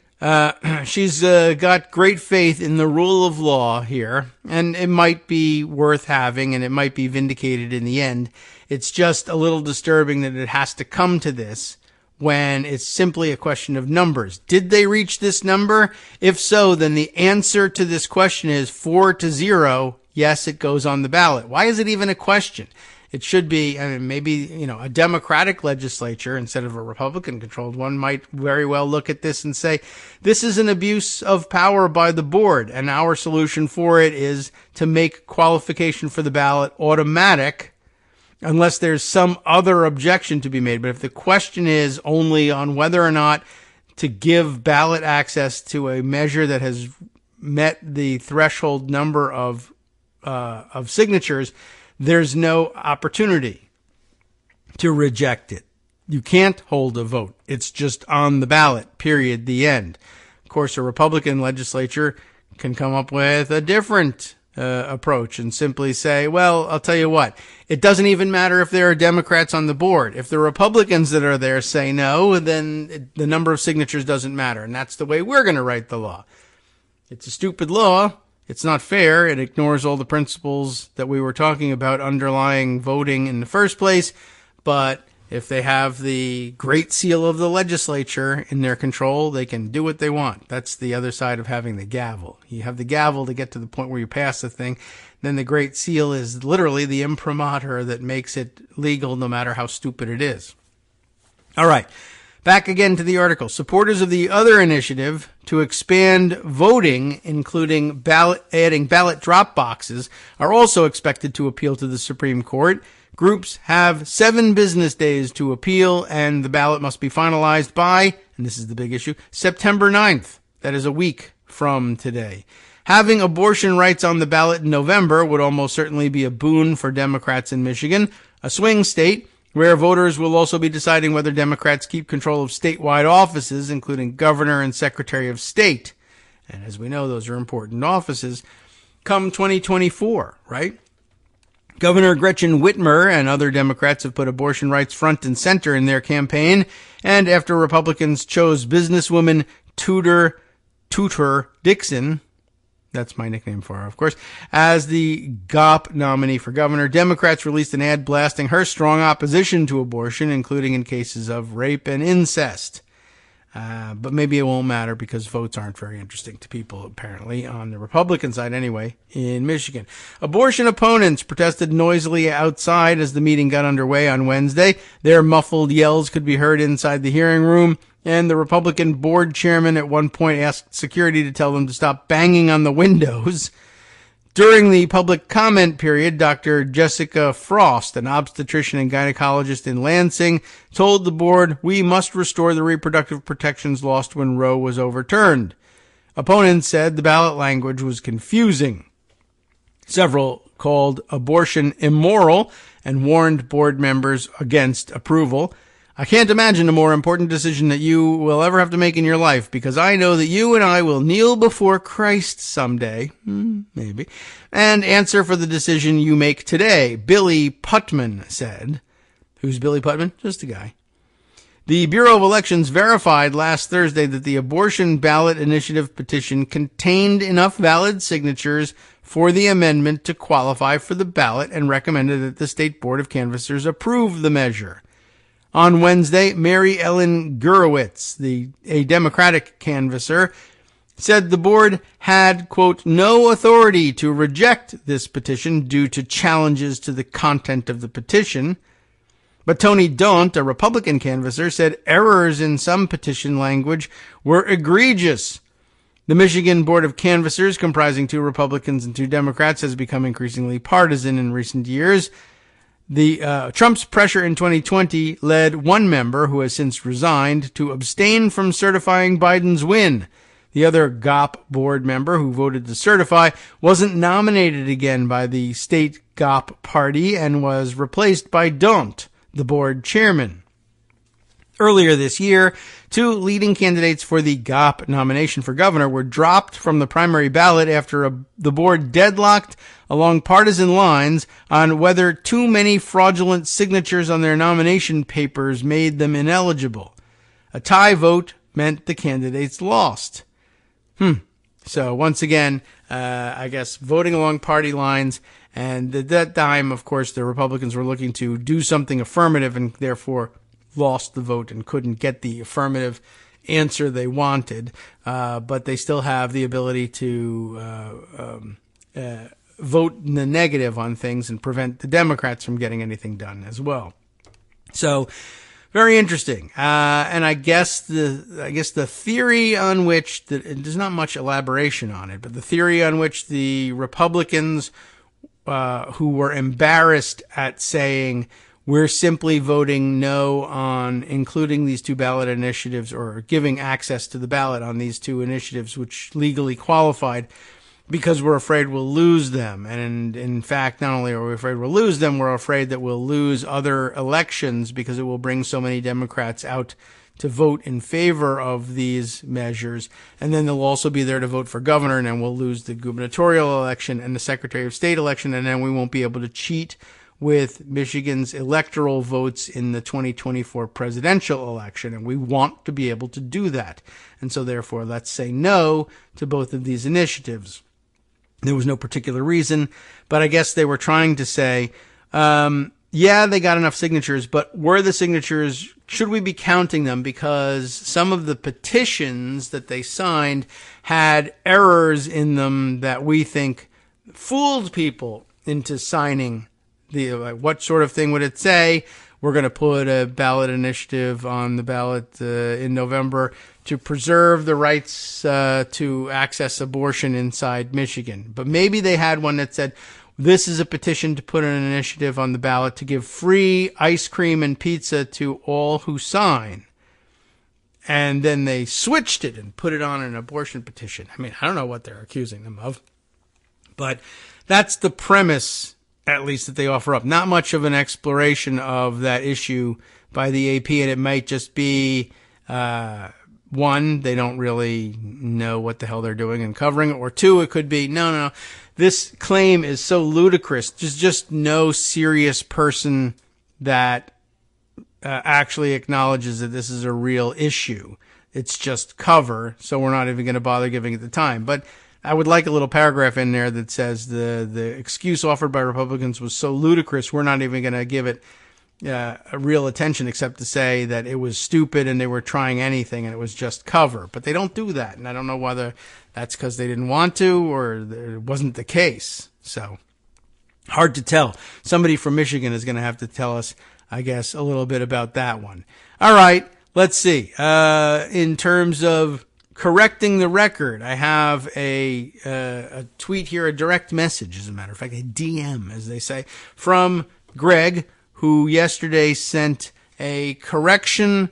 she's got great faith in the rule of law here, and it might be worth having, and it might be vindicated in the end. It's just a little disturbing that it has to come to this when it's simply a question of numbers. Did they reach this number? If so, then the answer to this question is 4-0. Yes, it goes on the ballot. Why is it even a question? It should be, maybe, a Democratic legislature instead of a Republican-controlled one might very well look at this and say, this is an abuse of power by the board, and our solution for it is to make qualification for the ballot automatic unless there's some other objection to be made. But if the question is only on whether or not to give ballot access to a measure that has met the threshold number of signatures, there's no opportunity to reject it. You can't hold a vote. It's just on the ballot, period, the end. Of course, a Republican legislature can come up with a different approach and simply say, well, I'll tell you what, it doesn't even matter if there are Democrats on the board. If the Republicans that are there say no, then the number of signatures doesn't matter. And that's the way we're going to write the law. It's a stupid law. It's not fair. It ignores all the principles that we were talking about underlying voting in the first place. But if they have the great seal of the legislature in their control, they can do what they want. That's the other side of having the gavel. You have the gavel to get to the point where you pass the thing. Then the great seal is literally the imprimatur that makes it legal no matter how stupid it is. All right. Back again to the article. Supporters of the other initiative to expand voting, including adding ballot drop boxes, are also expected to appeal to the Supreme Court. Groups have 7 business days to appeal, and the ballot must be finalized by, and this is the big issue, September 9th. That is a week from today. Having abortion rights on the ballot in November would almost certainly be a boon for Democrats in Michigan, a swing state where voters will also be deciding whether Democrats keep control of statewide offices, including governor and secretary of state. And as we know, those are important offices come 2024, right? Governor Gretchen Whitmer and other Democrats have put abortion rights front and center in their campaign. And after Republicans chose businesswoman Tudor Dixon, that's my nickname for her, of course, as the GOP nominee for governor, Democrats released an ad blasting her strong opposition to abortion, including in cases of rape and incest. But maybe it won't matter because votes aren't very interesting to people, apparently, on the Republican side anyway, in Michigan. Abortion opponents protested noisily outside as the meeting got underway on Wednesday. Their muffled yells could be heard inside the hearing room, and the Republican board chairman at one point asked security to tell them to stop banging on the windows. During the public comment period, Dr. Jessica Frost, an obstetrician and gynecologist in Lansing, told the board, "We must restore the reproductive protections lost when Roe was overturned." Opponents said the ballot language was confusing. Several called abortion immoral and warned board members against approval. I can't imagine a more important decision that you will ever have to make in your life, because I know that you and I will kneel before Christ someday, maybe, and answer for the decision you make today, Billy Putman said. Who's Billy Putman? Just a guy. The Bureau of Elections verified last Thursday that the abortion ballot initiative petition contained enough valid signatures for the amendment to qualify for the ballot and recommended that the State Board of Canvassers approve the measure. On Wednesday, Mary Ellen Gurewitz, a Democratic canvasser, said the board had, quote, no authority to reject this petition due to challenges to the content of the petition. But Tony Daunt, a Republican canvasser, said errors in some petition language were egregious. The Michigan Board of Canvassers, comprising 2 Republicans and 2 Democrats, has become increasingly partisan in recent years. Trump's pressure in 2020 led one member, who has since resigned, to abstain from certifying Biden's win. The other GOP board member, who voted to certify, wasn't nominated again by the state GOP party and was replaced by Daunt, the board chairman. Earlier this year, 2 leading candidates for the GOP nomination for governor were dropped from the primary ballot after the board deadlocked along partisan lines on whether too many fraudulent signatures on their nomination papers made them ineligible. A tie vote meant the candidates lost. So once again, I guess voting along party lines, and at that time, of course, the Republicans were looking to do something affirmative and therefore lost the vote and couldn't get the affirmative answer they wanted. But they still have the ability to vote in the negative on things and prevent the Democrats from getting anything done as well. So very interesting. And I guess the theory on which there's not much elaboration on it, but the theory on which the Republicans who were embarrassed at saying we're simply voting no on including these 2 ballot initiatives or giving access to the ballot on these 2 initiatives, which legally qualified, because we're afraid we'll lose them. And in fact, not only are we afraid we'll lose them, we're afraid that we'll lose other elections because it will bring so many Democrats out to vote in favor of these measures. And then they'll also be there to vote for governor, and then we'll lose the gubernatorial election and the Secretary of State election, and then we won't be able to cheat with Michigan's electoral votes in the 2024 presidential election. And we want to be able to do that. And so therefore, let's say no to both of these initiatives. There was no particular reason, but I guess they were trying to say, yeah, they got enough signatures, but were the signatures, should we be counting them? Because some of the petitions that they signed had errors in them that we think fooled people into signing what sort of thing would it say? We're going to put a ballot initiative on the ballot in November to preserve the rights to access abortion inside Michigan. But maybe they had one that said, this is a petition to put an initiative on the ballot to give free ice cream and pizza to all who sign. And then they switched it and put it on an abortion petition. I mean, I don't know what they're accusing them of, but that's the premise, at least, that they offer up. Not much of an exploration of that issue by the AP, and it might just be, one, they don't really know what the hell they're doing and covering it, or 2, it could be, no, this claim is so ludicrous. There's just no serious person that actually acknowledges that this is a real issue. It's just cover, so we're not even going to bother giving it the time. But I would like a little paragraph in there that says the excuse offered by Republicans was so ludicrous, we're not even going to give it a real attention, except to say that it was stupid and they were trying anything and it was just cover. But they don't do that, and I don't know whether that's because they didn't want to or it wasn't the case. So hard to tell. Somebody from Michigan is going to have to tell us, I guess, a little bit about that one. All right, let's see. In terms of correcting the record, I have a tweet here, a direct message, as a matter of fact, a DM, as they say, from Greg, who yesterday sent a correction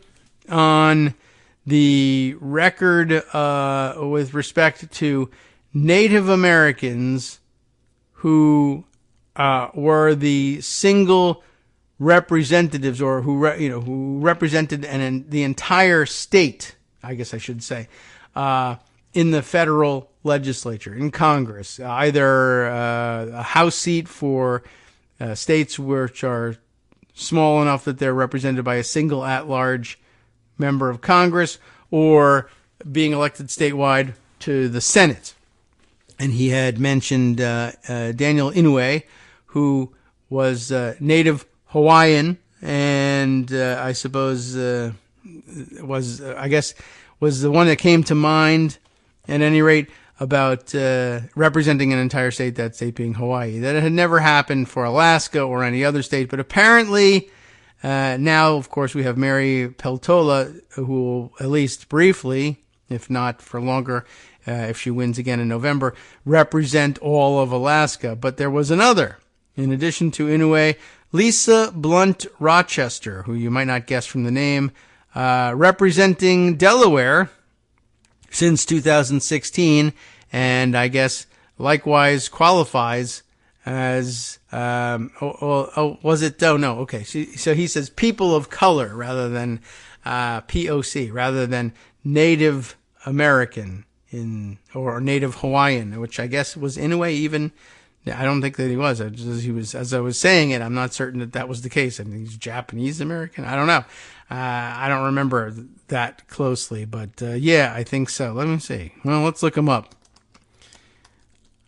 on the record with respect to Native Americans who were the single representatives, or who represented the entire state, I guess I should say, in the federal legislature, in Congress, either a House seat for states which are small enough that they're represented by a single at-large member of Congress, or being elected statewide to the Senate. And he had mentioned Daniel Inouye, who was native Hawaiian, and I suppose was the one that came to mind, at any rate, about representing an entire state, that state being Hawaii. That had never happened for Alaska or any other state, but apparently now, of course, we have Mary Peltola, who will, at least briefly, if not for longer, if she wins again in November, represent all of Alaska. But there was another, in addition to Inouye, Lisa Blunt Rochester, who you might not guess from the name, representing Delaware since 2016, and I guess likewise qualifies as, was it? Oh, no, okay. So he says people of color rather than POC, rather than Native American or Native Hawaiian, which I guess was Inouye even. I don't think that he was. As I was saying it, I'm not certain that was the case. I mean, he's Japanese American. I don't know. I don't remember that closely, but yeah, I think so. Let me see. Well, let's look him up.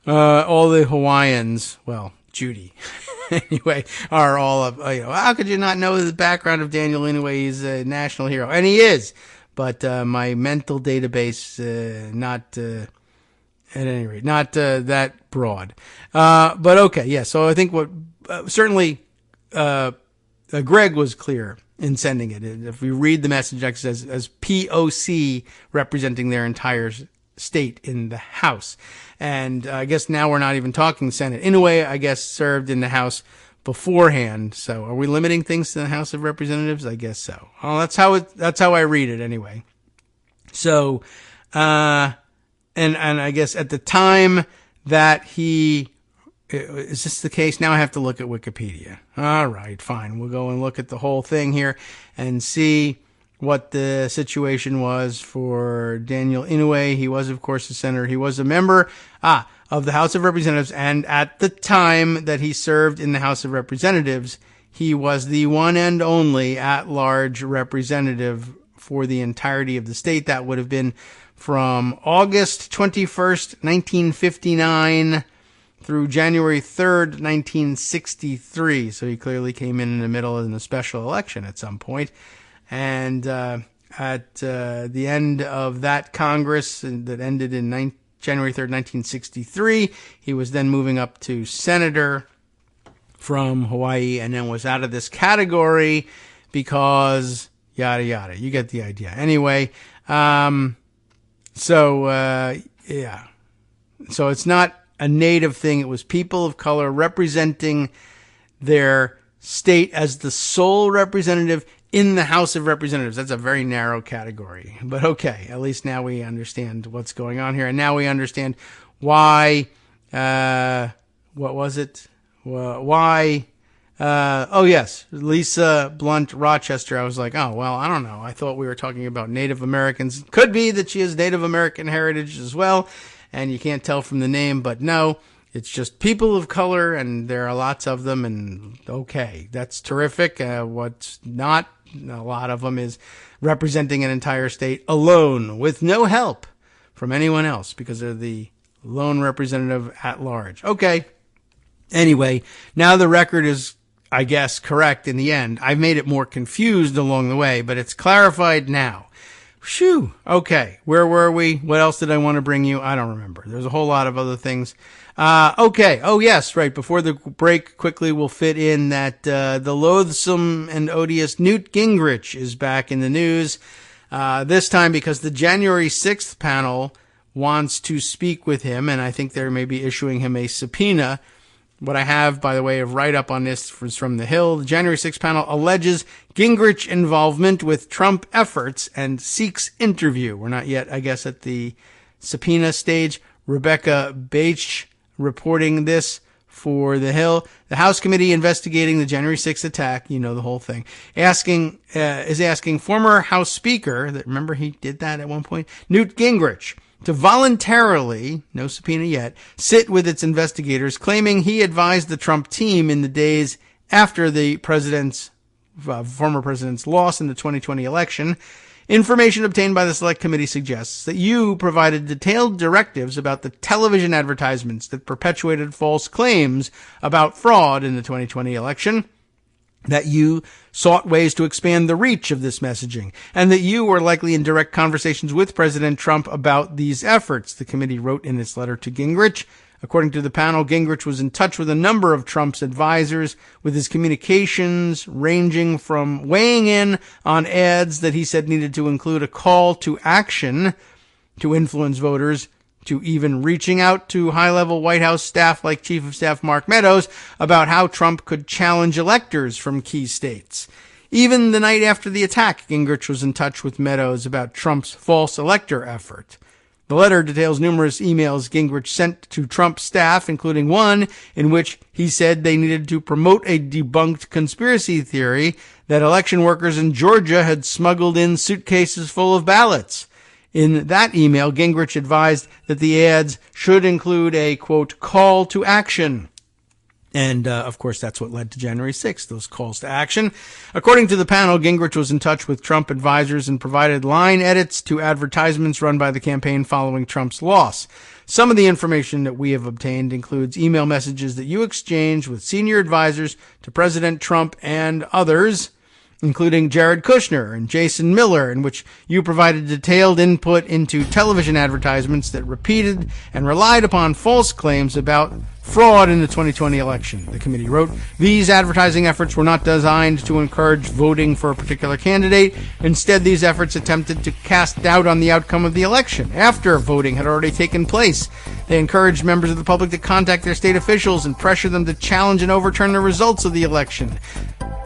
All the Hawaiians, well, Judy, anyway, are all of, how could you not know the background of Daniel Inouye? He's a national hero, and he is, but my mental database, not, at any rate, not that broad. But okay, yeah, so I think certainly Greg was clear in sending it. If we read the message as POC representing their entire state in the House. And I guess now we're not even talking Senate. Inouye, I guess, served in the House beforehand. So are we limiting things to the House of Representatives? I guess so. Oh, that's how I read it anyway. So, and I guess at the time that is this the case? Now I have to look at Wikipedia. All right, fine. We'll go and look at the whole thing here and see what the situation was for Daniel Inouye. He was, of course, a senator. He was a member of the House of Representatives, and at the time that he served in the House of Representatives, he was the one and only at-large representative for the entirety of the state. That would have been from August 21st, 1959 through January 3rd, 1963. So he clearly came in the middle in the special election at some point. And at the end of that Congress that ended in January 3rd, 1963, he was then moving up to senator from Hawaii, and then was out of this category because yada yada. You get the idea. Anyway, yeah. So it's not a native thing. It was people of color representing their state as the sole representative in the House of Representatives. That's a very narrow category. But okay, at least now we understand what's going on here. And now we understand why, what was it? Why, oh yes, Lisa Blunt Rochester. I was like, oh, well, I don't know. I thought we were talking about Native Americans. Could be that she has Native American heritage as well, and you can't tell from the name, but no. It's just people of color, and there are lots of them, and okay, that's terrific. What's not a lot of them is representing an entire state alone with no help from anyone else because they're the lone representative at large. Okay. Anyway, now the record is, I guess, correct in the end. I've made it more confused along the way, but it's clarified now. Phew. Okay. Where were we? What else did I want to bring you? I don't remember. There's a whole lot of other things. Okay. Oh, yes. Right. Before the break, quickly we'll fit in that, the loathsome and odious Newt Gingrich is back in the news. This time because the January 6th panel wants to speak with him, and I think they may be issuing him a subpoena. What I have, by the way, of write-up on this is from The Hill. The January 6th panel alleges Gingrich involvement with Trump efforts and seeks interview. We're not yet, I guess, at the subpoena stage. Rebecca Bache reporting this for the House committee investigating the January 6th attack, you know, the whole thing, is asking former House Speaker, remember he did that at one point, Newt Gingrich, to voluntarily, no subpoena yet, sit with its investigators, claiming he advised the Trump team in the days after the former president's loss in the 2020 election. Information obtained by the Select Committee suggests that you provided detailed directives about the television advertisements that perpetuated false claims about fraud in the 2020 election, that you sought ways to expand the reach of this messaging, and that you were likely in direct conversations with President Trump about these efforts, the committee wrote in its letter to Gingrich. According to the panel, Gingrich was in touch with a number of Trump's advisors, with his communications ranging from weighing in on ads that he said needed to include a call to action to influence voters, to even reaching out to high-level White House staff like Chief of Staff Mark Meadows about how Trump could challenge electors from key states. Even the night after the attack, Gingrich was in touch with Meadows about Trump's false elector effort. The letter details numerous emails Gingrich sent to Trump staff, including one in which he said they needed to promote a debunked conspiracy theory that election workers in Georgia had smuggled in suitcases full of ballots. In that email, Gingrich advised that the ads should include a, quote, call to action. And, of course, that's what led to January 6th, those calls to action. According to the panel, Gingrich was in touch with Trump advisors and provided line edits to advertisements run by the campaign following Trump's loss. Some of the information that we have obtained includes email messages that you exchanged with senior advisors to President Trump and others, including Jared Kushner and Jason Miller, in which you provided detailed input into television advertisements that repeated and relied upon false claims about fraud in the 2020 election. The committee wrote, these advertising efforts were not designed to encourage voting for a particular candidate. Instead, these efforts attempted to cast doubt on the outcome of the election after voting had already taken place. They encouraged members of the public to contact their state officials and pressure them to challenge and overturn the results of the election.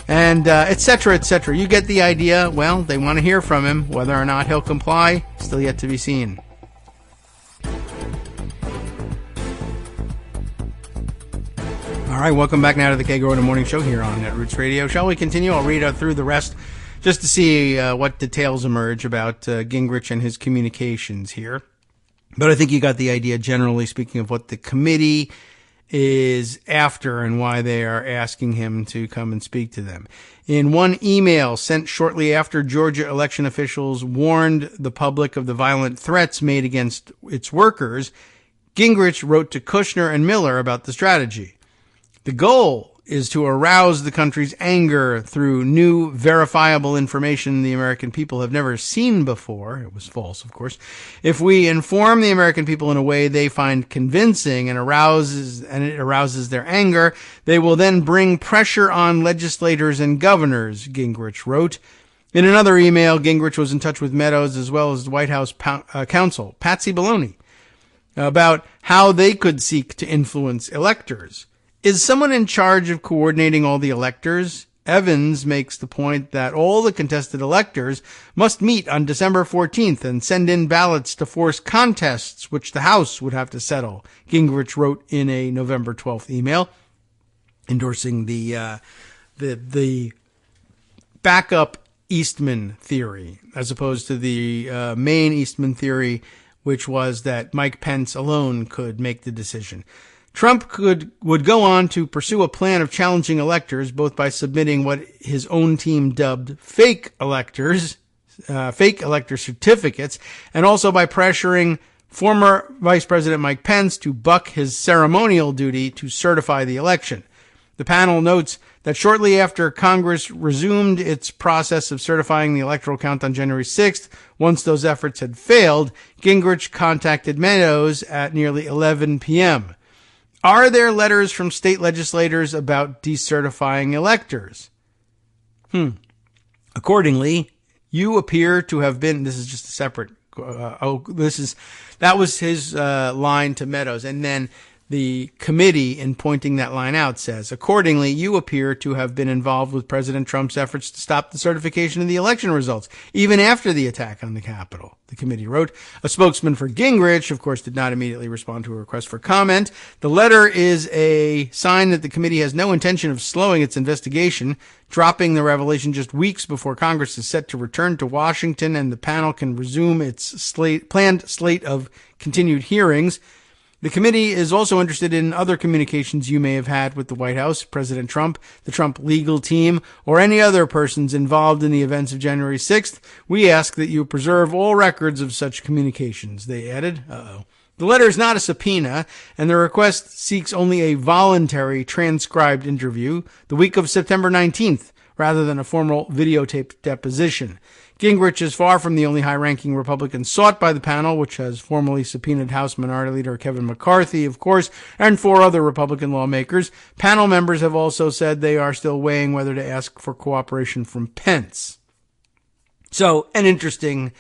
And et cetera, et cetera. You get the idea. Well, they want to hear from him. Whether or not he'll comply, still yet to be seen. All right, welcome back now to the Kagro in the Morning Show here on Netroots Radio. Shall we continue? I'll read through the rest just to see what details emerge about Gingrich and his communications here. But I think you got the idea, generally speaking, of what the committee is after and why they are asking him to come and speak to them. In one email sent shortly after Georgia election officials warned the public of the violent threats made against its workers, Gingrich wrote to Kushner and Miller about the strategy. The goal is to arouse the country's anger through new verifiable information the American people have never seen before. It was false, of course. If we inform the American people in a way they find convincing and it arouses their anger, they will then bring pressure on legislators and governors, Gingrich wrote. In another email, Gingrich was in touch with Meadows as well as the White House counsel, Patsy Baloney, about how they could seek to influence electors. Is someone in charge of coordinating all the electors? Evans makes the point that all the contested electors must meet on December 14th and send in ballots to force contests, which the House would have to settle, Gingrich wrote in a November 12th email, endorsing the backup Eastman theory, as opposed to the main Eastman theory, which was that Mike Pence alone could make the decision. Trump would go on to pursue a plan of challenging electors, both by submitting what his own team dubbed fake elector certificates, and also by pressuring former Vice President Mike Pence to buck his ceremonial duty to certify the election. The panel notes that shortly after Congress resumed its process of certifying the electoral count on January 6th, once those efforts had failed, Gingrich contacted Meadows at nearly 11 p.m. Are there letters from state legislators about decertifying electors? Accordingly, you appear to have been, this is just a separate, that was his line to Meadows. And then the committee, in pointing that line out, says, accordingly, you appear to have been involved with President Trump's efforts to stop the certification of the election results, even after the attack on the Capitol. The committee wrote. A spokesman for Gingrich, of course, did not immediately respond to a request for comment. The letter is a sign that the committee has no intention of slowing its investigation, dropping the revelation just weeks before Congress is set to return to Washington and the panel can resume its planned slate of continued hearings. The committee is also interested in other communications you may have had with the White House, President Trump, the Trump legal team, or any other persons involved in the events of January 6th. We ask that you preserve all records of such communications, they added. The letter is not a subpoena, and the request seeks only a voluntary transcribed interview the week of September 19th, rather than a formal videotaped deposition. Gingrich is far from the only high-ranking Republican sought by the panel, which has formally subpoenaed House Minority Leader Kevin McCarthy, of course, and 4 other Republican lawmakers. Panel members have also said they are still weighing whether to ask for cooperation from Pence. So, an interesting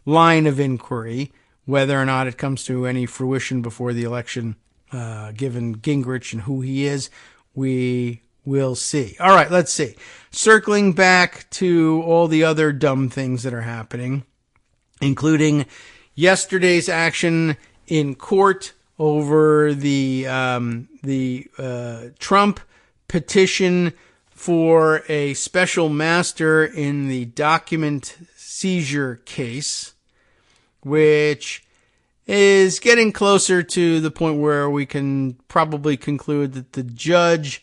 line of inquiry, whether or not it comes to any fruition before the election, given Gingrich and who he is, we will see. All right, let's see. Circling back to all the other dumb things that are happening, including yesterday's action in court over the Trump petition for a special master in the document seizure case, which is getting closer to the point where we can probably conclude that the judge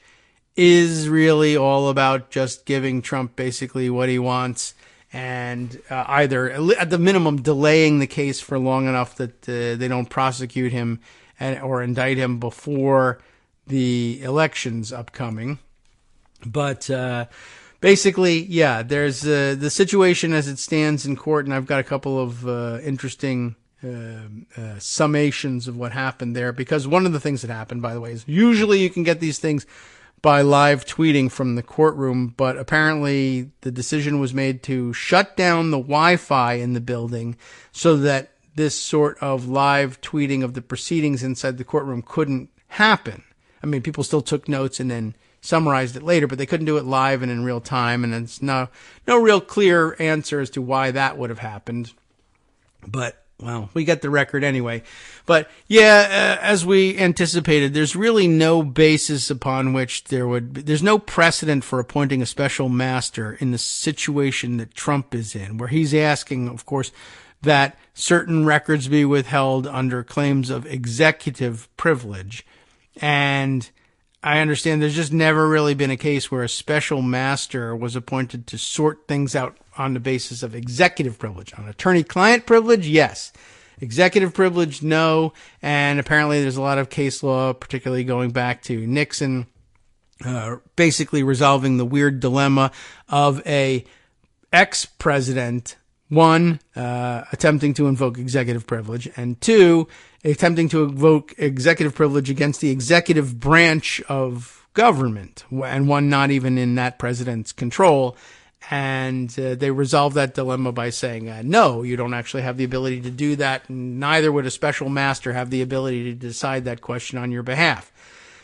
is really all about just giving Trump basically what he wants and either at the minimum delaying the case for long enough that they don't prosecute him or indict him before the elections upcoming. But basically, yeah, there's the situation as it stands in court, and I've got a couple of interesting summations of what happened there, because one of the things that happened, by the way, is usually you can get these things by live tweeting from the courtroom, but apparently the decision was made to shut down the Wi-Fi in the building so that this sort of live tweeting of the proceedings inside the courtroom couldn't happen. I mean, people still took notes and then summarized it later, but they couldn't do it live and in real time, and it's no real clear answer as to why that would have happened. But well, we get the record anyway. But yeah, as we anticipated, there's really no basis upon which there's no precedent for appointing a special master in the situation that Trump is in, where he's asking, of course, that certain records be withheld under claims of executive privilege. And I understand there's just never really been a case where a special master was appointed to sort things out on the basis of executive privilege. On attorney-client privilege, yes. Executive privilege, no. And apparently there's a lot of case law, particularly going back to Nixon, basically resolving the weird dilemma of a ex-president, one, attempting to invoke executive privilege, and two, attempting to invoke executive privilege against the executive branch of government, and one not even in that president's control. And they resolved that dilemma by saying, no, you don't actually have the ability to do that, and neither would a special master have the ability to decide that question on your behalf.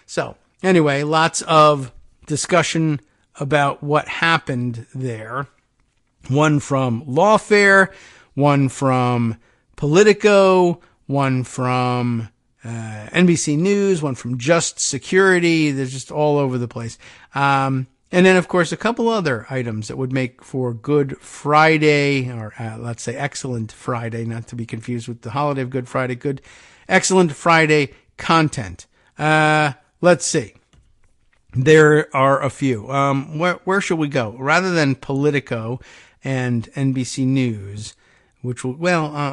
So, anyway, lots of discussion about what happened there. One from Lawfare, one from Politico, one from NBC News, one from Just Security. They're just all over the place. And then, of course, a couple other items that would make for Good Friday, or let's say Excellent Friday, not to be confused with the holiday of Good Friday, Excellent Friday content. Let's see. There are a few. Where should we go? Rather than Politico and NBC News, which will,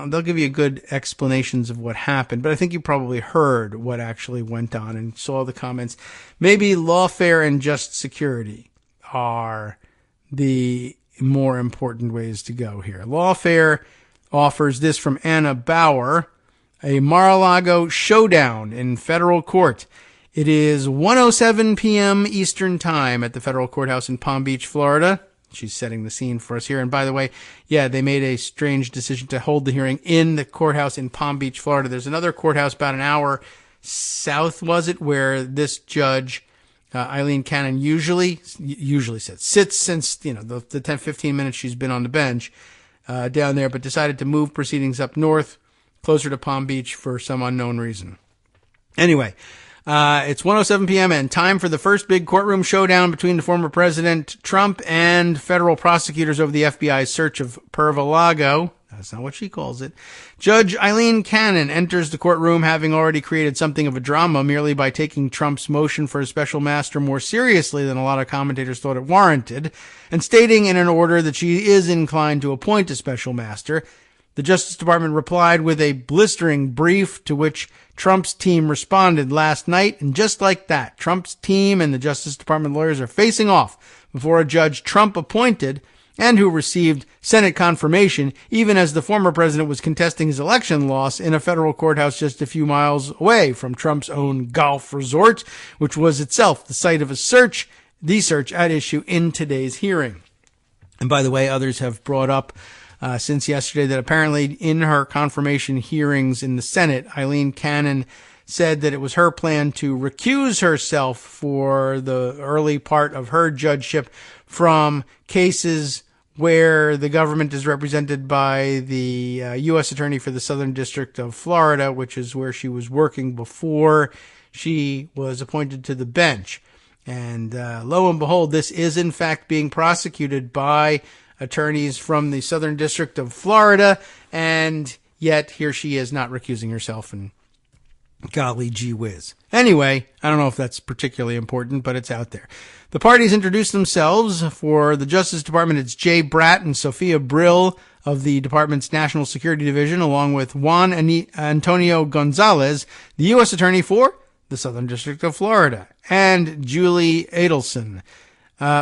they'll give you good explanations of what happened, but I think you probably heard what actually went on and saw the comments. Maybe Lawfare and Just Security are the more important ways to go here. Lawfare offers this from Anna Bauer, a Mar-a-Lago showdown in federal court. It is 1:07 p.m. Eastern Time at the federal courthouse in Palm Beach, Florida. She's setting the scene for us here. And by the way, yeah, they made a strange decision to hold the hearing in the courthouse in Palm Beach, Florida. There's another courthouse about an hour South, was it, where this judge, Eileen Cannon, usually sits since, the 10-15 minutes she's been on the bench down there, but decided to move proceedings up north, closer to Palm Beach for some unknown reason. Anyway, it's 1:07 p.m. and time for the first big courtroom showdown between the former President Trump and federal prosecutors over the FBI's search of Pervalago. That's not what she calls it. Judge Eileen Cannon enters the courtroom having already created something of a drama merely by taking Trump's motion for a special master more seriously than a lot of commentators thought it warranted, and stating in an order that she is inclined to appoint a special master. The Justice Department replied with a blistering brief to which Trump's team responded last night, and just like that, Trump's team and the Justice Department lawyers are facing off before a judge Trump appointed and who received Senate confirmation even as the former president was contesting his election loss in a federal courthouse just a few miles away from Trump's own golf resort, which was itself the site of the search at issue in today's hearing. And by the way, others have brought up since yesterday that apparently in her confirmation hearings in the Senate, Eileen Cannon said that it was her plan to recuse herself for the early part of her judgeship from cases where the government is represented by the U.S. Attorney for the Southern District of Florida, which is where she was working before she was appointed to the bench. And lo and behold, this is in fact being prosecuted by attorneys from the Southern District of Florida, and yet here she is not recusing herself, and golly gee whiz. Anyway, I don't know if that's particularly important, but it's out there. The parties introduced themselves. For the Justice Department, it's Jay Bratt and Sophia Brill of the department's National Security Division, along with Juan Antonio Gonzalez, the U.S. Attorney for the Southern District of Florida, and Julie Adelson.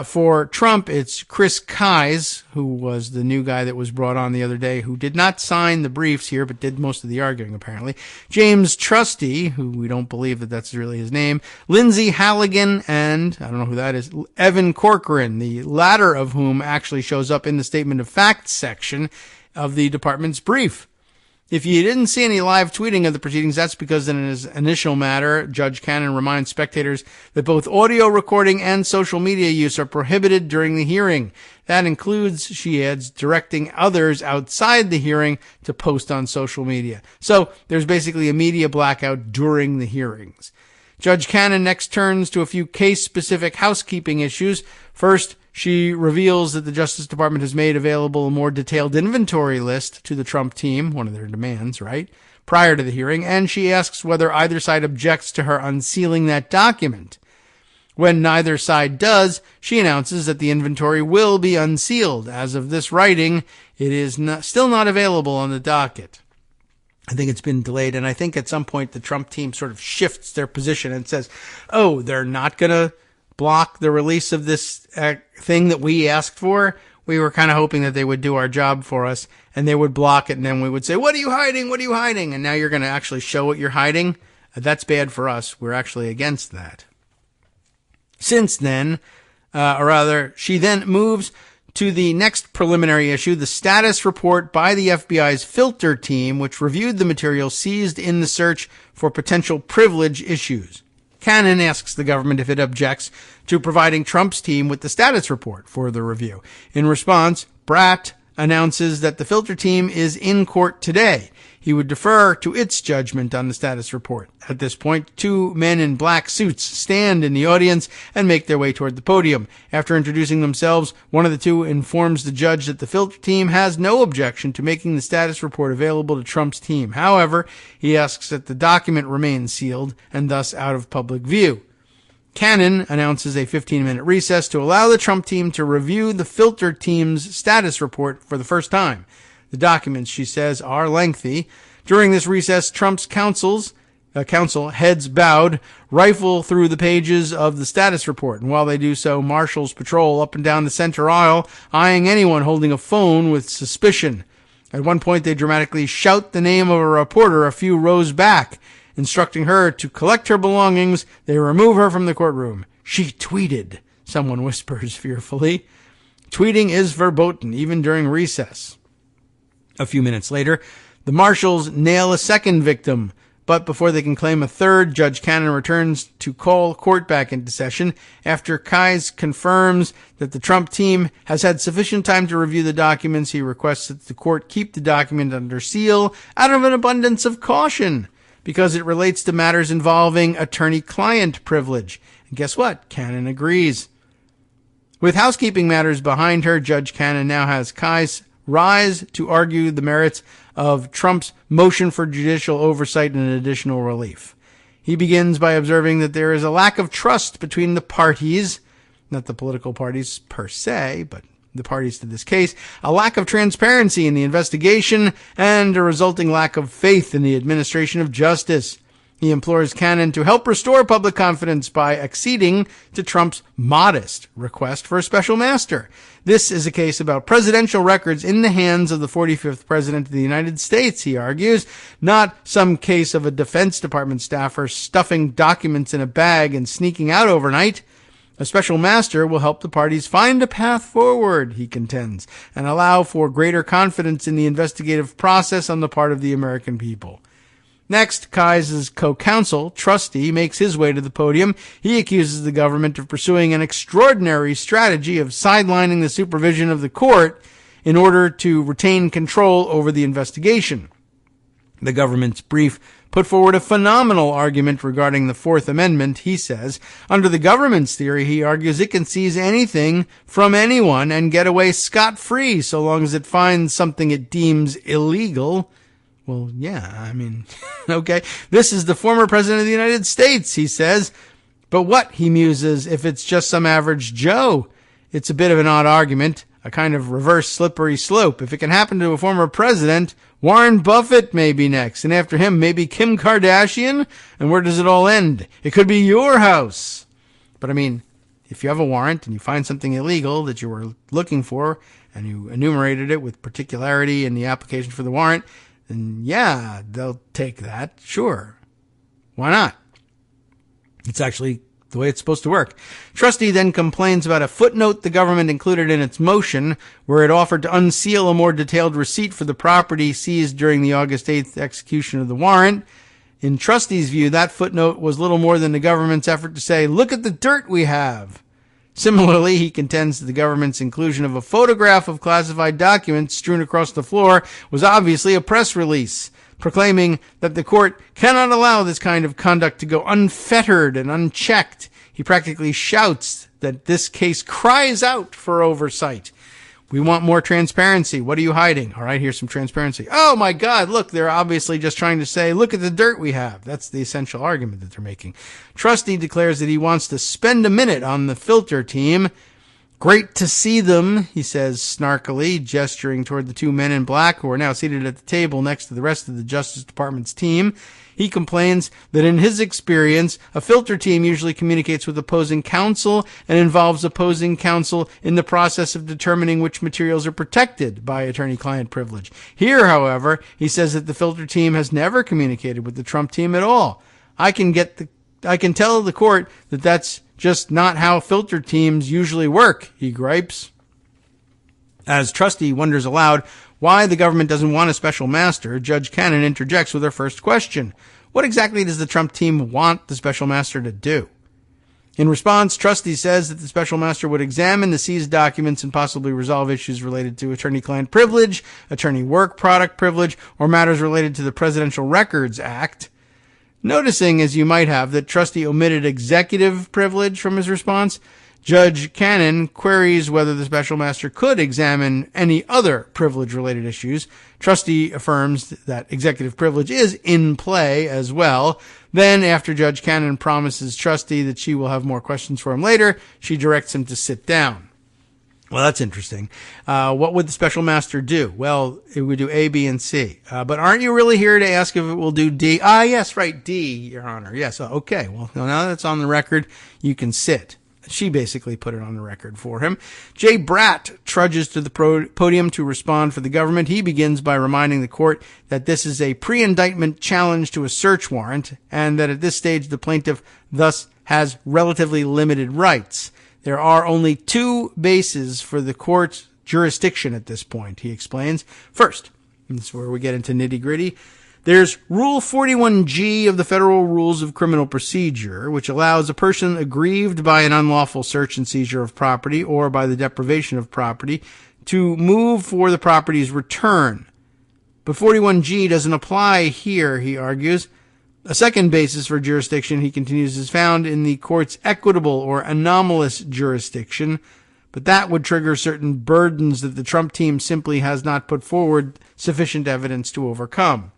For Trump, it's Chris Kise, who was the new guy that was brought on the other day, who did not sign the briefs here, but did most of the arguing, apparently. James Trusty, who we don't believe that that's really his name. Lindsay Halligan, and I don't know who that is, Evan Corcoran, the latter of whom actually shows up in the statement of facts section of the department's brief. If you didn't see any live tweeting of the proceedings, that's because in his initial matter, Judge Cannon reminds spectators that both audio recording and social media use are prohibited during the hearing. That includes, she adds, directing others outside the hearing to post on social media. So there's basically a media blackout during the hearings. Judge Cannon next turns to a few case-specific housekeeping issues. First, she reveals that the Justice Department has made available a more detailed inventory list to the Trump team, one of their demands, right, prior to the hearing, and she asks whether either side objects to her unsealing that document. When neither side does, she announces that the inventory will be unsealed. As of this writing, it is still not available on the docket. I think it's been delayed, and I think at some point the Trump team sort of shifts their position and says, oh, they're not going to block the release of this thing that we asked for. We were kind of hoping that they would do our job for us, and they would block it, and then we would say, what are you hiding? What are you hiding? And now you're going to actually show what you're hiding? That's bad for us. We're actually against that. Since then, she then moves to the next preliminary issue, the status report by the FBI's filter team, which reviewed the material seized in the search for potential privilege issues. Cannon asks the government if it objects to providing Trump's team with the status report for the review. In response, Bratt announces that the filter team is in court today. He would defer to its judgment on the status report. At this point, two men in black suits stand in the audience and make their way toward the podium. After introducing themselves, one of the two informs the judge that the filter team has no objection to making the status report available to Trump's team. However, he asks that the document remain sealed and thus out of public view. Cannon announces a 15-minute recess to allow the Trump team to review the filter team's status report for the first time. The documents, she says, are lengthy. During this recess, Trump's counsel, heads bowed, rifle through the pages of the status report. And while they do so, marshals patrol up and down the center aisle, eyeing anyone holding a phone with suspicion. At one point, they dramatically shout the name of a reporter a few rows back. Instructing her to collect her belongings, they remove her from the courtroom. She tweeted, someone whispers fearfully. Tweeting is verboten, even during recess. A few minutes later, the marshals nail a second victim But before they can claim a third, Judge Cannon returns to call court back into session after Kise confirms that the Trump team has had sufficient time to review the documents. He requests that the court keep the document under seal out of an abundance of caution because it relates to matters involving attorney-client privilege. And guess what? Cannon agrees. With housekeeping matters behind her, Judge Cannon now has Kise rise to argue the merits of Trump's motion for judicial oversight and additional relief. He begins by observing that there is a lack of trust between the parties, not the political parties per se, but the parties to this case, a lack of transparency in the investigation, and a resulting lack of faith in the administration of justice. He implores Cannon to help restore public confidence by acceding to Trump's modest request for a special master. This is a case about presidential records in the hands of the 45th President of the United States, he argues, not some case of a Defense Department staffer stuffing documents in a bag and sneaking out overnight. A special master will help the parties find a path forward, he contends, and allow for greater confidence in the investigative process on the part of the American people. Next, Kise's co-counsel, Trusty, makes his way to the podium. He accuses the government of pursuing an extraordinary strategy of sidelining the supervision of the court in order to retain control over the investigation. The government's brief put forward a phenomenal argument regarding the Fourth Amendment, he says. Under the government's theory, he argues it can seize anything from anyone and get away scot-free so long as it finds something it deems illegal. Well, yeah, I mean, okay. This is the former president of the United States, he says. But what, he muses, if it's just some average Joe? It's a bit of an odd argument, a kind of reverse slippery slope. If it can happen to a former president, Warren Buffett may be next, and after him, maybe Kim Kardashian? And where does it all end? It could be your house. But I mean, if you have a warrant and you find something illegal that you were looking for, and you enumerated it with particularity in the application for the warrant, then yeah, they'll take that. Sure. Why not? It's actually the way it's supposed to work. Trustee then complains about a footnote the government included in its motion where it offered to unseal a more detailed receipt for the property seized during the August 8th execution of the warrant. In Trustee's view, that footnote was little more than the government's effort to say, look at the dirt we have. Similarly, he contends that the government's inclusion of a photograph of classified documents strewn across the floor was obviously a press release, proclaiming that the court cannot allow this kind of conduct to go unfettered and unchecked. He practically shouts that this case cries out for oversight. We want more transparency. What are you hiding? All right, here's some transparency. Oh my God, look, they're obviously just trying to say, look at the dirt we have. That's the essential argument that they're making. Trustee declares that he wants to spend a minute on the filter team. Great to see them, he says snarkily, gesturing toward the two men in black who are now seated at the table next to the rest of the Justice Department's team. He complains that in his experience, a filter team usually communicates with opposing counsel and involves opposing counsel in the process of determining which materials are protected by attorney-client privilege. Here, however, he says that the filter team has never communicated with the Trump team at all. I can tell the court that that's just not how filter teams usually work, he gripes. As Trustee wonders aloud why the government doesn't want a special master, Judge Cannon interjects with her first question. What exactly does the Trump team want the special master to do? In response, Trustee says that the special master would examine the seized documents and possibly resolve issues related to attorney-client privilege, attorney work product privilege, or matters related to the Presidential Records Act. Noticing, as you might have, that Trustee omitted executive privilege from his response, Judge Cannon queries whether the special master could examine any other privilege-related issues. Trustee affirms that executive privilege is in play as well. Then, after Judge Cannon promises Trustee that she will have more questions for him later, she directs him to sit down. Well, that's interesting. What would the special master do? Well, it would do A, B, and C. But aren't you really here to ask if it will do D? Ah, yes, right, D, Your Honor. Yes, okay. Well, now that's on the record, you can sit. She basically put it on the record for him. Jay Bratt trudges to the podium to respond for the government. He begins by reminding the court that this is a pre-indictment challenge to a search warrant and that at this stage the plaintiff thus has relatively limited rights. There are only two bases for the court's jurisdiction at this point, he explains. First, and this is where we get into nitty-gritty, There's Rule 41G of the Federal Rules of Criminal Procedure, which allows a person aggrieved by an unlawful search and seizure of property or by the deprivation of property to move for the property's return. But 41G doesn't apply here, he argues. A second basis for jurisdiction, he continues, is found in the court's equitable or anomalous jurisdiction, but that would trigger certain burdens that the Trump team simply has not put forward sufficient evidence to overcome.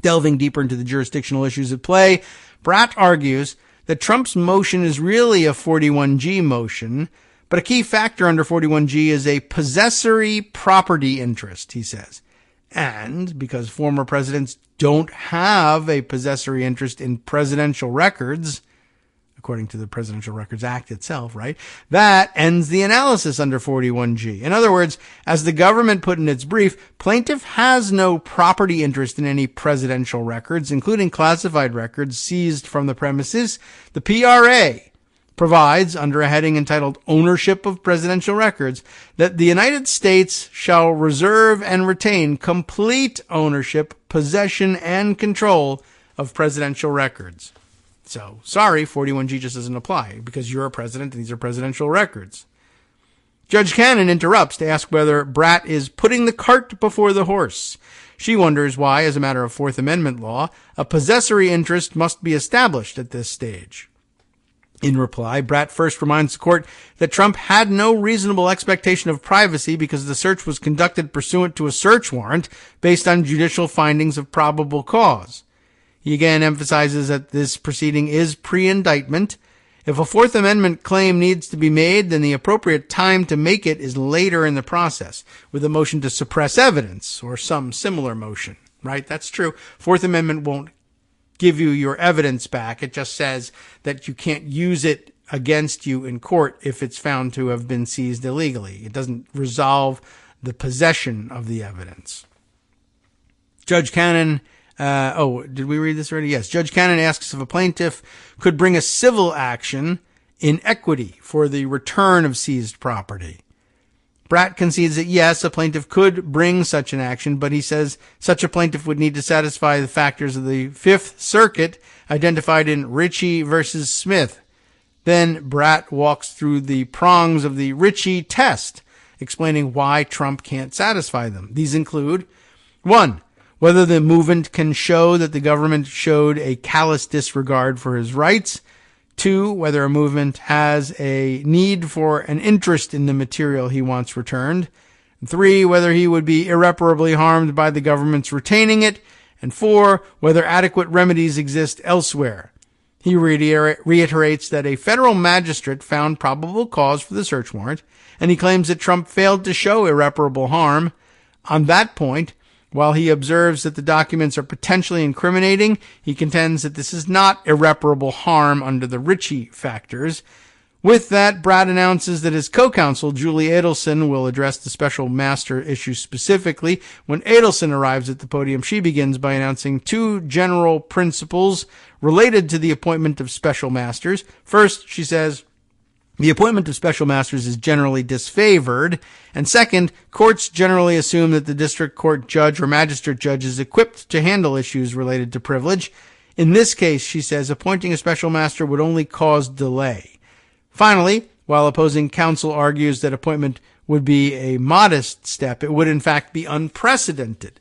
Delving deeper into the jurisdictional issues at play, Bratt argues that Trump's motion is really a 41G motion, but a key factor under 41G is a possessory property interest, he says. And because former presidents don't have a possessory interest in presidential records, according to the Presidential Records Act itself, right? That ends the analysis under 41G. In other words, as the government put in its brief, plaintiff has no property interest in any presidential records, including classified records seized from the premises. The PRA provides, under a heading entitled Ownership of Presidential Records, that the United States shall reserve and retain complete ownership, possession, and control of presidential records. So, sorry, 41G just doesn't apply because you're a president and these are presidential records. Judge Cannon interrupts to ask whether Bratt is putting the cart before the horse. She wonders why, as a matter of Fourth Amendment law, a possessory interest must be established at this stage. In reply, Bratt first reminds the court that Trump had no reasonable expectation of privacy because the search was conducted pursuant to a search warrant based on judicial findings of probable cause. He again emphasizes that this proceeding is pre-indictment. If a Fourth Amendment claim needs to be made, then the appropriate time to make it is later in the process, with a motion to suppress evidence or some similar motion, right? That's true. Fourth Amendment won't give you your evidence back. It just says that you can't use it against you in court if it's found to have been seized illegally. It doesn't resolve the possession of the evidence. Judge Cannon did we read this already? Yes. Judge Cannon asks if a plaintiff could bring a civil action in equity for the return of seized property. Bratt concedes that yes, a plaintiff could bring such an action, but he says such a plaintiff would need to satisfy the factors of the Fifth Circuit identified in Ritchie versus Smith. Then Bratt walks through the prongs of the Ritchie test, explaining why Trump can't satisfy them. These include 1. Whether the movement can show that the government showed a callous disregard for his rights. 2, whether a movement has a need for an interest in the material he wants returned. 3, whether he would be irreparably harmed by the government's retaining it. And 4, whether adequate remedies exist elsewhere. He reiterates that a federal magistrate found probable cause for the search warrant, and he claims that Trump failed to show irreparable harm. On that point, while he observes that the documents are potentially incriminating, he contends that this is not irreparable harm under the Ritchie factors. With that, Bratt announces that his co-counsel, Julie Adelson, will address the special master issue specifically. When Adelson arrives at the podium, she begins by announcing 2 general principles related to the appointment of special masters. First, she says, the appointment of special masters is generally disfavored. And second, courts generally assume that the district court judge or magistrate judge is equipped to handle issues related to privilege. In this case, she says, appointing a special master would only cause delay. Finally, while opposing counsel argues that appointment would be a modest step, it would in fact be unprecedented.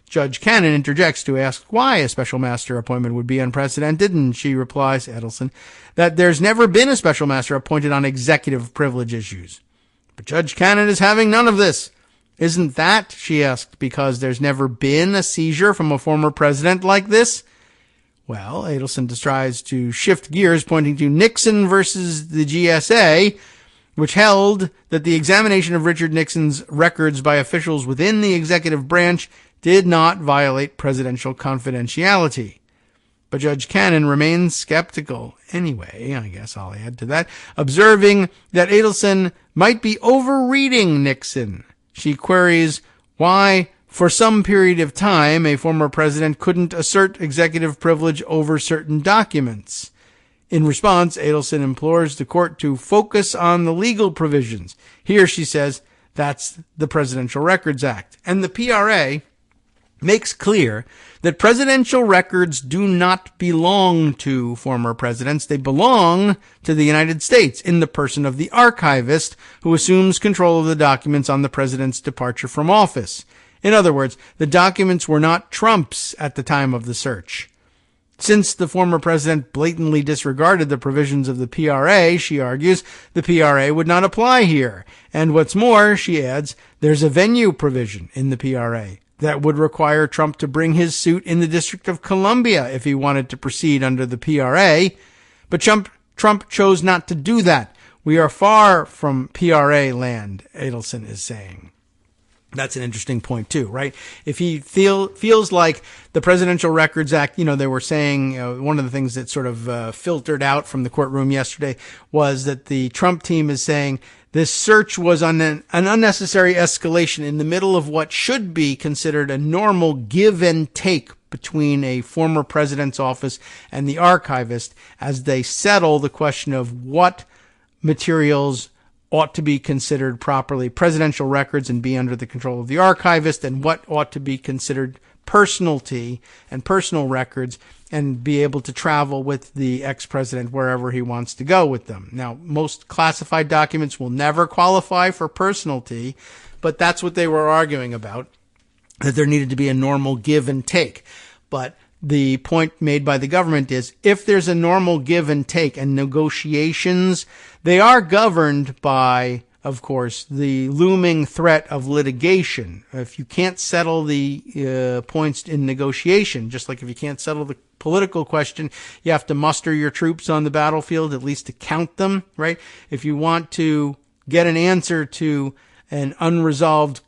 Judge Cannon interjects to ask why a special master appointment would be unprecedented, and she replies, Adelson, that there's never been a special master appointed on executive privilege issues. But Judge Cannon is having none of this. Isn't that, she asked, because there's never been a seizure from a former president like this? Well, Adelson tries to shift gears, pointing to Nixon versus the GSA, which held that the examination of Richard Nixon's records by officials within the executive branch did not violate presidential confidentiality. But Judge Cannon remains skeptical. Anyway, I guess I'll add to that, observing that Adelson might be overreading Nixon. She queries why, for some period of time, a former president couldn't assert executive privilege over certain documents. In response, Adelson implores the court to focus on the legal provisions. Here, she says, that's the Presidential Records Act. And the PRA, makes clear that presidential records do not belong to former presidents. They belong to the United States in the person of the archivist who assumes control of the documents on the president's departure from office. In other words, the documents were not Trump's at the time of the search. Since the former president blatantly disregarded the provisions of the PRA, she argues, the PRA would not apply here. And what's more, she adds, there's a venue provision in the PRA that would require Trump to bring his suit in the District of Columbia if he wanted to proceed under the PRA. But Trump chose not to do that. We are far from PRA land, Adelson is saying. That's an interesting point too, right? If he feels like the Presidential Records Act, they were saying, one of the things that sort of filtered out from the courtroom yesterday was that the Trump team is saying this search was on an unnecessary escalation in the middle of what should be considered a normal give and take between a former president's office and the archivist as they settle the question of what materials ought to be considered properly presidential records and be under the control of the archivist, and what ought to be considered personality and personal records and be able to travel with the ex-president wherever he wants to go with them. Now, most classified documents will never qualify for personality, but that's what they were arguing about, that there needed to be a normal give and take. But the point made by the government is if there's a normal give and take and negotiations, they are governed by, of course, the looming threat of litigation. If you can't settle the points in negotiation, just like if you can't settle the political question, you have to muster your troops on the battlefield, at least to count them, right? If you want to get an answer to an unresolved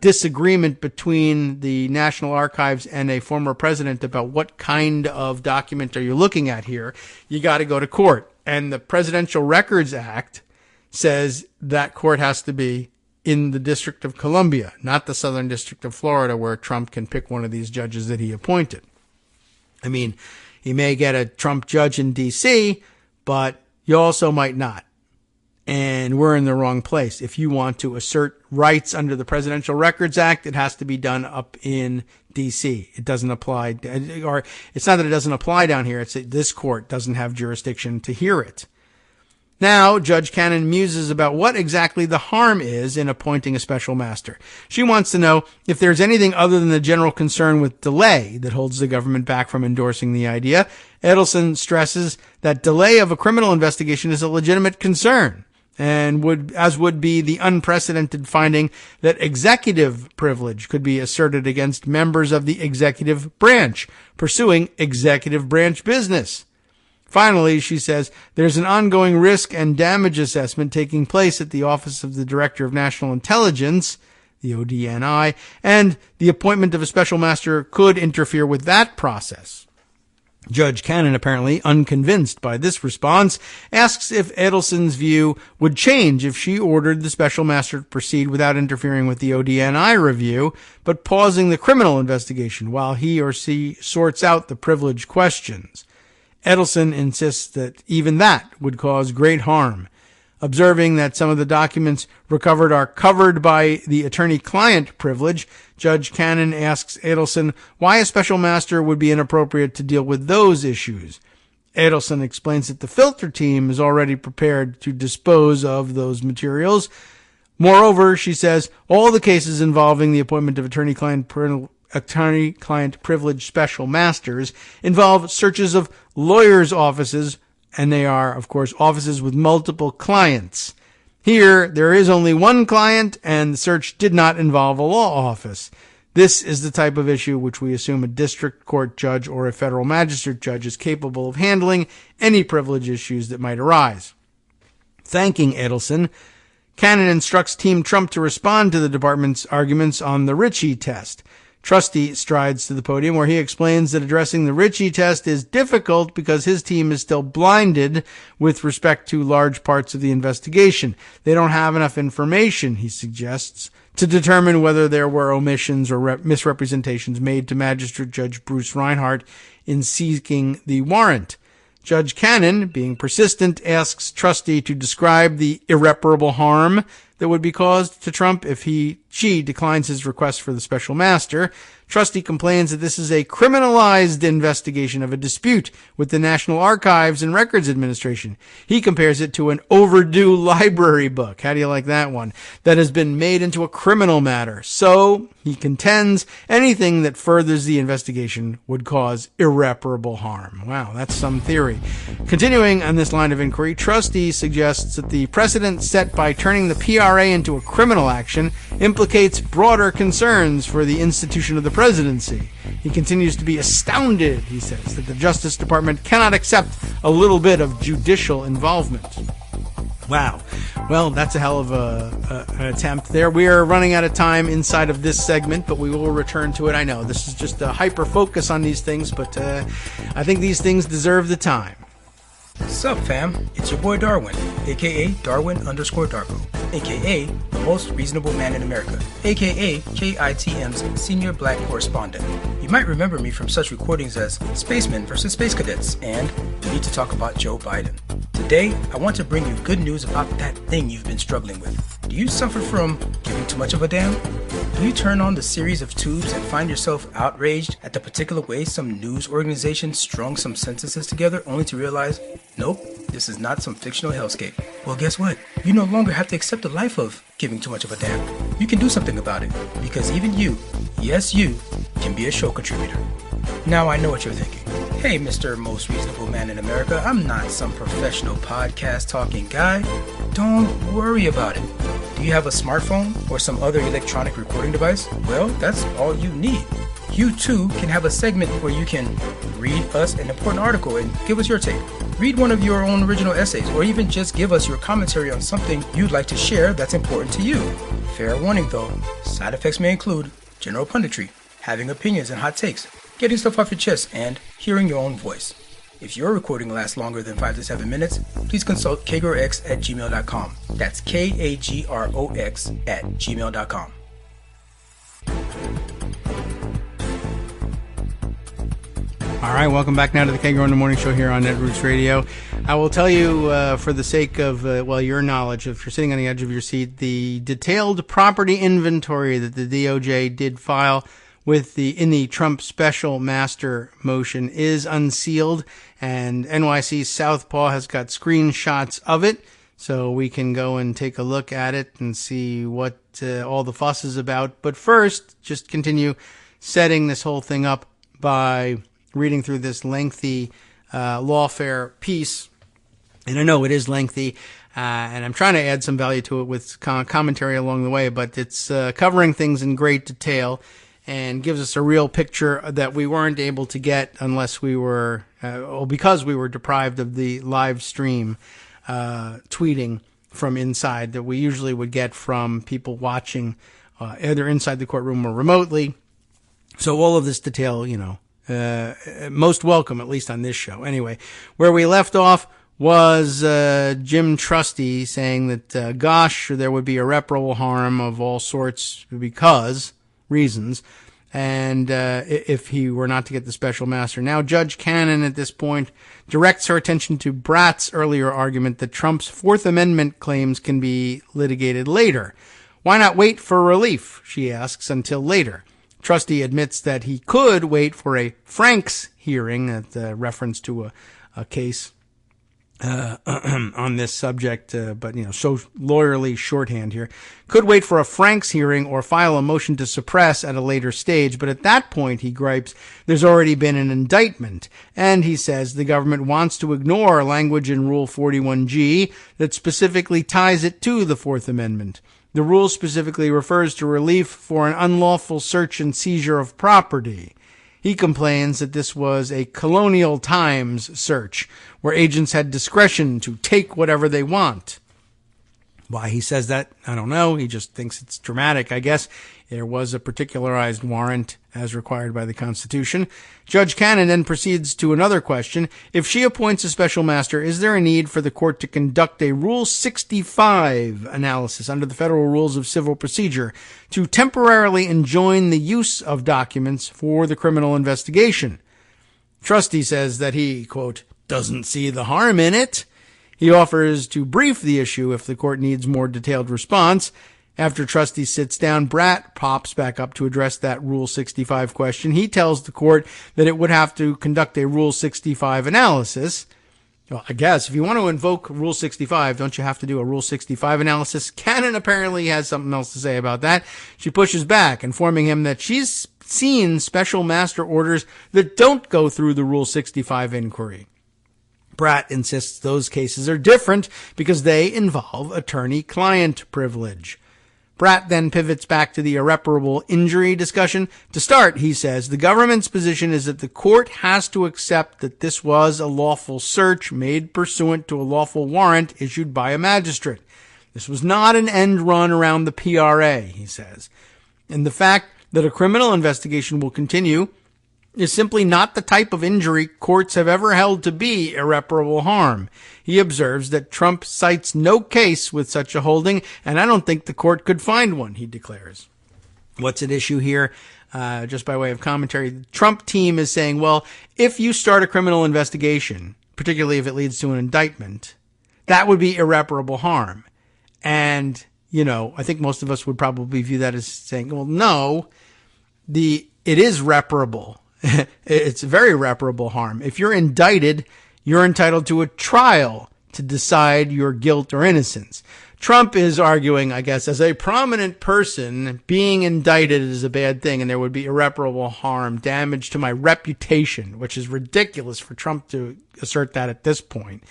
disagreement between the National Archives and a former president about what kind of document are you looking at here, you got to go to court. And the Presidential Records Act says that court has to be in the District of Columbia, not the Southern District of Florida, where Trump can pick one of these judges that he appointed. I mean, he may get a Trump judge in D.C., but you also might not. And we're in the wrong place. If you want to assert rights under the Presidential Records Act, it has to be done up in D.C. It doesn't apply, or it's not that it doesn't apply down here. It's that this court doesn't have jurisdiction to hear it. Now, Judge Cannon muses about what exactly the harm is in appointing a special master. She wants to know if there's anything other than the general concern with delay that holds the government back from endorsing the idea. Edelson stresses that delay of a criminal investigation is a legitimate concern, and would be the unprecedented finding that executive privilege could be asserted against members of the executive branch pursuing executive branch business. Finally, she says, there's an ongoing risk and damage assessment taking place at the Office of the Director of National Intelligence, the ODNI, and the appointment of a special master could interfere with that process. Judge Cannon, apparently unconvinced by this response, asks if Edelson's view would change if she ordered the special master to proceed without interfering with the ODNI review, but pausing the criminal investigation while he or she sorts out the privilege questions. Edelson insists that even that would cause great harm. Observing that some of the documents recovered are covered by the attorney-client privilege, Judge Cannon asks Adelson why a special master would be inappropriate to deal with those issues. Adelson explains that the filter team is already prepared to dispose of those materials. Moreover, she says, all the cases involving the appointment of attorney-client privilege special masters involve searches of lawyers' offices, and they are, of course, offices with multiple clients. Here, there is only one client, and the search did not involve a law office. This is the type of issue which we assume a district court judge or a federal magistrate judge is capable of handling any privilege issues that might arise. Thanking Edelson, Cannon instructs Team Trump to respond to the department's arguments on the Ritchie test. Trustee strides to the podium where he explains that addressing the Ritchie test is difficult because his team is still blinded with respect to large parts of the investigation. They don't have enough information, he suggests, to determine whether there were omissions or misrepresentations made to Magistrate Judge Bruce Reinhardt in seeking the warrant. Judge Cannon, being persistent, asks Trustee to describe the irreparable harm that would be caused to Trump if she declines his request for the special master. Trustee complains that this is a criminalized investigation of a dispute with the National Archives and Records Administration. He compares it to an overdue library book. How do you like that one? That has been made into a criminal matter. So, he contends anything that furthers the investigation would cause irreparable harm. Wow, that's some theory. Continuing on this line of inquiry, Trustee suggests that the precedent set by turning the PRA into a criminal action implicates broader concerns for the institution of the presidency. He continues to be astounded, he says, that the Justice Department cannot accept a little bit of judicial involvement. Wow. Well, that's a hell of an attempt there. We are running out of time inside of this segment, but we will return to it. I know this is just a hyper focus on these things, but I think these things deserve the time. Sup, fam? It's your boy Darwin, aka Darwin_Darko, aka the most reasonable man in America, aka KITM's senior black correspondent. You might remember me from such recordings as Spacemen vs. Space Cadets and We Need to Talk About Joe Biden. Today, I want to bring you good news about that thing you've been struggling with. Do you suffer from giving too much of a damn? Do you turn on the series of tubes and find yourself outraged at the particular way some news organization strung some sentences together only to realize, nope, this is not some fictional hellscape? Well, guess what? You no longer have to accept the life of giving too much of a damn. You can do something about it, because even you, yes you, can be a show contributor. Now I know what you're thinking. Hey, Mr. Most Reasonable Man in America, I'm not some professional podcast talking guy. Don't worry about it. Do you have a smartphone or some other electronic recording device? Well, that's all you need. You too can have a segment where you can read us an important article and give us your take. Read one of your own original essays, or even just give us your commentary on something you'd like to share that's important to you. Fair warning though, side effects may include general punditry, having opinions and hot takes, getting stuff off your chest, and hearing your own voice. If your recording lasts longer than 5 to 7 minutes, please consult kagrox@gmail.com. That's KAGROX@gmail.com. All right, welcome back now to the Kagro in the Morning Show here on Netroots Radio. I will tell you, for the sake of, your knowledge, if you're sitting on the edge of your seat, the detailed property inventory that the DOJ did file in the Trump special master motion is unsealed, and NYC Southpaw has got screenshots of it, so we can go and take a look at it and see what all the fuss is about. But first, just continue setting this whole thing up by reading through this lengthy lawfare piece. And I know it is lengthy, and I'm trying to add some value to it with commentary along the way, but it's covering things in great detail and gives us a real picture that we weren't able to get unless we were, because we were deprived of the live stream tweeting from inside that we usually would get from people watching either inside the courtroom or remotely. So all of this detail, most welcome, at least on this show. Anyway, where we left off was Jim Trustee saying that, gosh, there would be irreparable harm of all sorts because reasons, and if he were not to get the special master. Now, Judge Cannon at this point directs her attention to Bratt's earlier argument that Trump's Fourth Amendment claims can be litigated later. Why not wait for relief, she asks, until later? Trustee admits that he could wait for a Franks hearing, at reference to a case on this subject, but so lawyerly shorthand here. Could wait for a Franks hearing or file a motion to suppress at a later stage, but at that point, he gripes, there's already been an indictment, and he says the government wants to ignore language in Rule 41G that specifically ties it to the Fourth Amendment. The rule specifically refers to relief for an unlawful search and seizure of property. He complains that this was a colonial times search, where agents had discretion to take whatever they want. Why he says that, I don't know. He just thinks it's dramatic, I guess. There was a particularized warrant as required by the Constitution. Judge Cannon then proceeds to another question. If she appoints a special master, is there a need for the court to conduct a Rule 65 analysis under the Federal Rules of Civil Procedure to temporarily enjoin the use of documents for the criminal investigation? Trustee says that he, quote, doesn't see the harm in it. He offers to brief the issue if the court needs more detailed response. After trustee sits down, Bratt pops back up to address that Rule 65 question. He tells the court that it would have to conduct a Rule 65 analysis. Well, I guess if you want to invoke Rule 65, don't you have to do a Rule 65 analysis? Cannon apparently has something else to say about that. She pushes back, informing him that she's seen special master orders that don't go through the Rule 65 inquiry. Bratt insists those cases are different because they involve attorney-client privilege. Bratt then pivots back to the irreparable injury discussion. To start, he says, the government's position is that the court has to accept that this was a lawful search made pursuant to a lawful warrant issued by a magistrate. This was not an end run around the PRA, he says. And the fact that a criminal investigation will continue is simply not the type of injury courts have ever held to be irreparable harm. He observes that Trump cites no case with such a holding, and I don't think the court could find one, he declares. What's at issue here? Just by way of commentary, the Trump team is saying, well, if you start a criminal investigation, particularly if it leads to an indictment, that would be irreparable harm. And, I think most of us would probably view that as saying, well, no, it is reparable. It's very reparable harm. If you're indicted, you're entitled to a trial to decide your guilt or innocence. Trump is arguing, I guess, as a prominent person, being indicted is a bad thing and there would be irreparable harm, damage to my reputation, which is ridiculous for Trump to assert that at this point,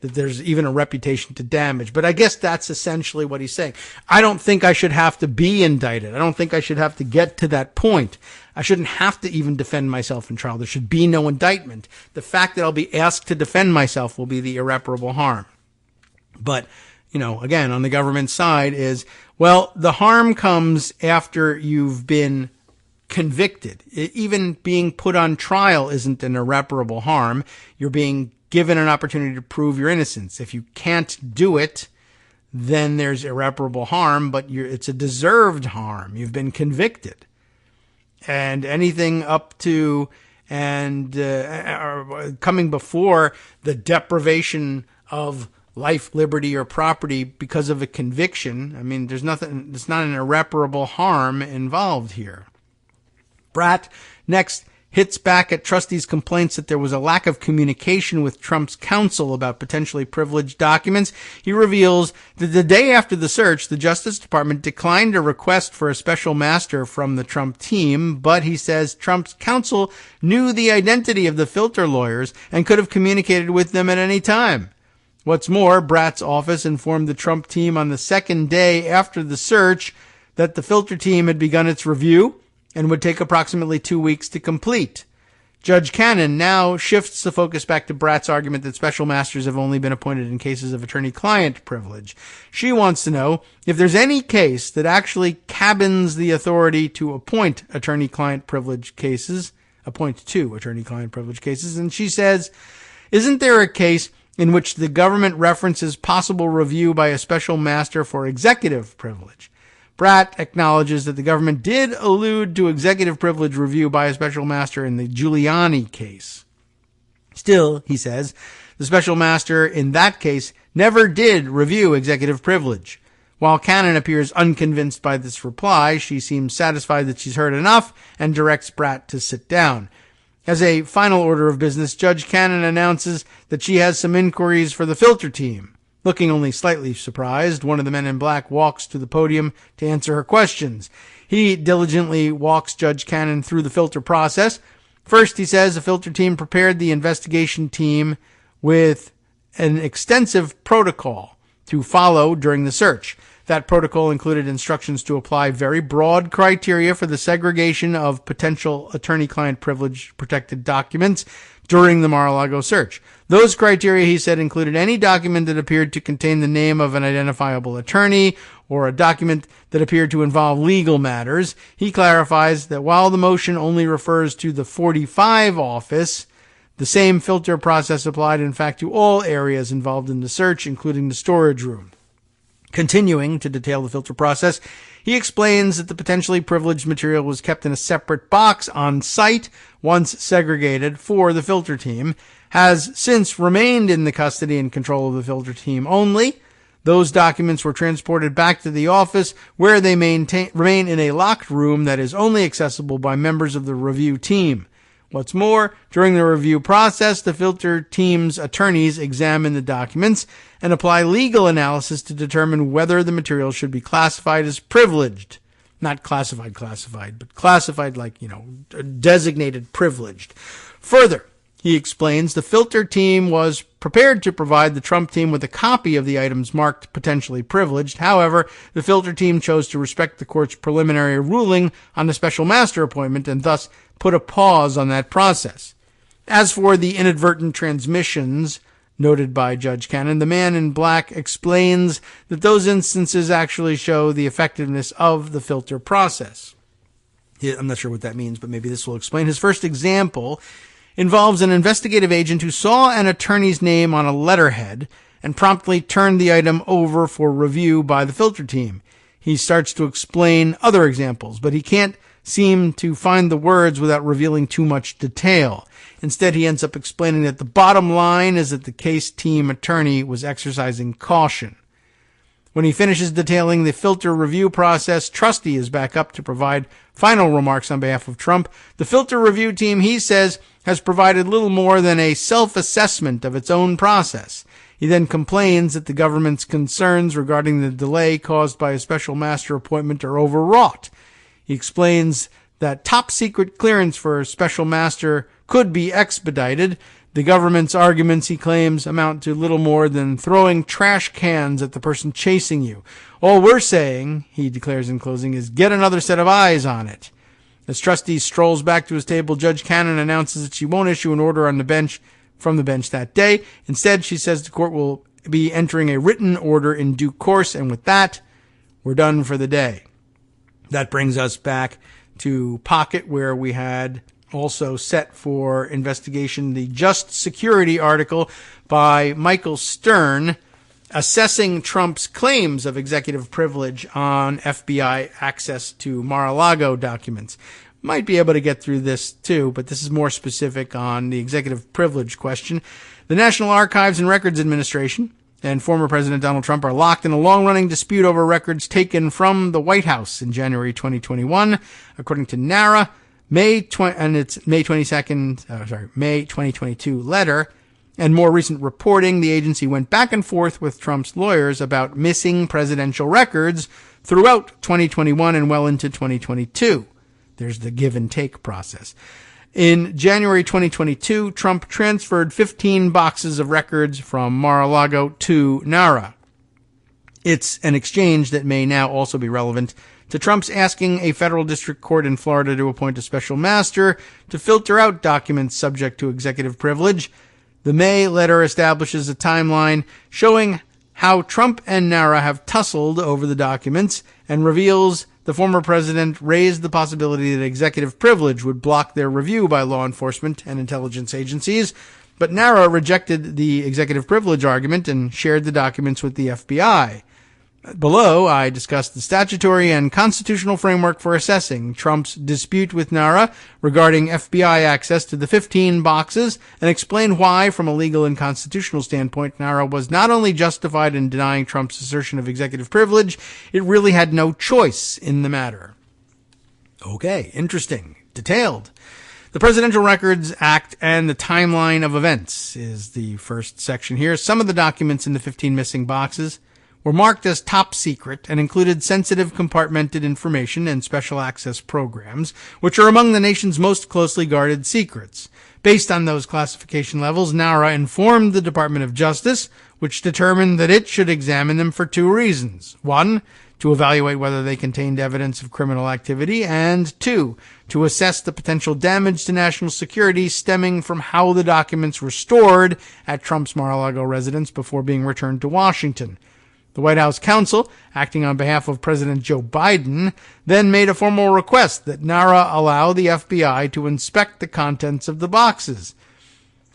that there's even a reputation to damage. But I guess that's essentially what he's saying. I don't think I should have to be indicted. I don't think I should have to get to that point. I shouldn't have to even defend myself in trial. There should be no indictment. The fact that I'll be asked to defend myself will be the irreparable harm. But, again, on the government side is, well, the harm comes after you've been convicted. Even being put on trial isn't an irreparable harm. You're being given an opportunity to prove your innocence. If you can't do it, then there's irreparable harm, but it's a deserved harm. You've been convicted. And anything up to and coming before the deprivation of life, liberty, or property because of a conviction, I mean, there's not an irreparable harm involved here. Bratt next hits back at trustees' complaints that there was a lack of communication with Trump's counsel about potentially privileged documents. He reveals that the day after the search, the Justice Department declined a request for a special master from the Trump team, but he says Trump's counsel knew the identity of the filter lawyers and could have communicated with them at any time. What's more, Bratt's office informed the Trump team on the second day after the search that the filter team had begun its review and would take approximately 2 weeks to complete. Judge Cannon now shifts the focus back to Bratt's argument that special masters have only been appointed in cases of attorney-client privilege. She wants to know if there's any case that actually cabins the authority to appoint to attorney-client privilege cases, and she says, isn't there a case in which the government references possible review by a special master for executive privilege? Bratt acknowledges that the government did allude to executive privilege review by a special master in the Giuliani case. Still, he says, the special master in that case never did review executive privilege. While Cannon appears unconvinced by this reply, she seems satisfied that she's heard enough and directs Bratt to sit down. As a final order of business, Judge Cannon announces that she has some inquiries for the filter team. Looking only slightly surprised, one of the men in black walks to the podium to answer her questions. He diligently walks Judge Cannon through the filter process. First, he says the filter team prepared the investigation team with an extensive protocol to follow during the search. That protocol included instructions to apply very broad criteria for the segregation of potential attorney-client privilege protected documents during the Mar-a-Lago search. Those criteria, he said, included any document that appeared to contain the name of an identifiable attorney or a document that appeared to involve legal matters. He clarifies that while the motion only refers to the 45 office, the same filter process applied, in fact, to all areas involved in the search, including the storage room. Continuing to detail the filter process, he explains that the potentially privileged material was kept in a separate box on site, once segregated for the filter team, has since remained in the custody and control of the filter team only. Those documents were transported back to the office, where they remain in a locked room that is only accessible by members of the review team. What's more, during the review process, the filter team's attorneys examine the documents and apply legal analysis to determine whether the material should be classified as privileged. Not classified, but classified like, designated privileged. Further, he explains the filter team was prepared to provide the Trump team with a copy of the items marked potentially privileged. However, the filter team chose to respect the court's preliminary ruling on the special master appointment and thus put a pause on that process. As for the inadvertent transmissions noted by Judge Cannon, the man in black explains that those instances actually show the effectiveness of the filter process. I'm not sure what that means, but maybe this will explain. His first example involves an investigative agent who saw an attorney's name on a letterhead and promptly turned the item over for review by the filter team. He starts to explain other examples, but he can't seem to find the words without revealing too much detail. Instead, he ends up explaining that the bottom line is that the case team attorney was exercising caution. When he finishes detailing the filter review process, Trusty is back up to provide final remarks on behalf of Trump. The filter review team, he says, has provided little more than a self-assessment of its own process. He then complains that the government's concerns regarding the delay caused by a special master appointment are overwrought. He explains that top-secret clearance for a special master could be expedited. The government's arguments, he claims, amount to little more than throwing trash cans at the person chasing you. All we're saying, he declares in closing, is get another set of eyes on it. As Trustee strolls back to his table, Judge Cannon announces that she won't issue an order on the bench from the bench that day. Instead, she says the court will be entering a written order in due course, and with that, we're done for the day. That brings us back to Pocket, where we had also set for investigation the Just Security article by Michael Stern assessing Trump's claims of executive privilege on FBI access to Mar-a-Lago documents. Might be able to get through this too, but this is more specific on the executive privilege question. The National Archives and Records Administration and former President Donald Trump are locked in a long-running dispute over records taken from the White House in January 2021. According to NARA, May 2022 letter and more recent reporting, the agency went back and forth with Trump's lawyers about missing presidential records throughout 2021 and well into 2022. There's the give and take process. In January 2022, Trump transferred 15 boxes of records from Mar-a-Lago to NARA. It's an exchange that may now also be relevant to Trump's asking a federal district court in Florida to appoint a special master to filter out documents subject to executive privilege. The May letter establishes a timeline showing how Trump and NARA have tussled over the documents and reveals the former president raised the possibility that executive privilege would block their review by law enforcement and intelligence agencies, but NARA rejected the executive privilege argument and shared the documents with the FBI. Below, I discussed the statutory and constitutional framework for assessing Trump's dispute with NARA regarding FBI access to the 15 boxes and explain why, from a legal and constitutional standpoint, NARA was not only justified in denying Trump's assertion of executive privilege, it really had no choice in the matter. Okay, interesting. Detailed. The Presidential Records Act and the timeline of events is the first section here. Some of the documents in the 15 missing boxes were marked as top secret and included sensitive compartmented information and special access programs, which are among the nation's most closely guarded secrets. Based on those classification levels, NARA informed the Department of Justice, which determined that it should examine them for two reasons. One, to evaluate whether they contained evidence of criminal activity, and two, to assess the potential damage to national security stemming from how the documents were stored at Trump's Mar-a-Lago residence before being returned to Washington. The White House counsel, acting on behalf of President Joe Biden, then made a formal request that NARA allow the FBI to inspect the contents of the boxes.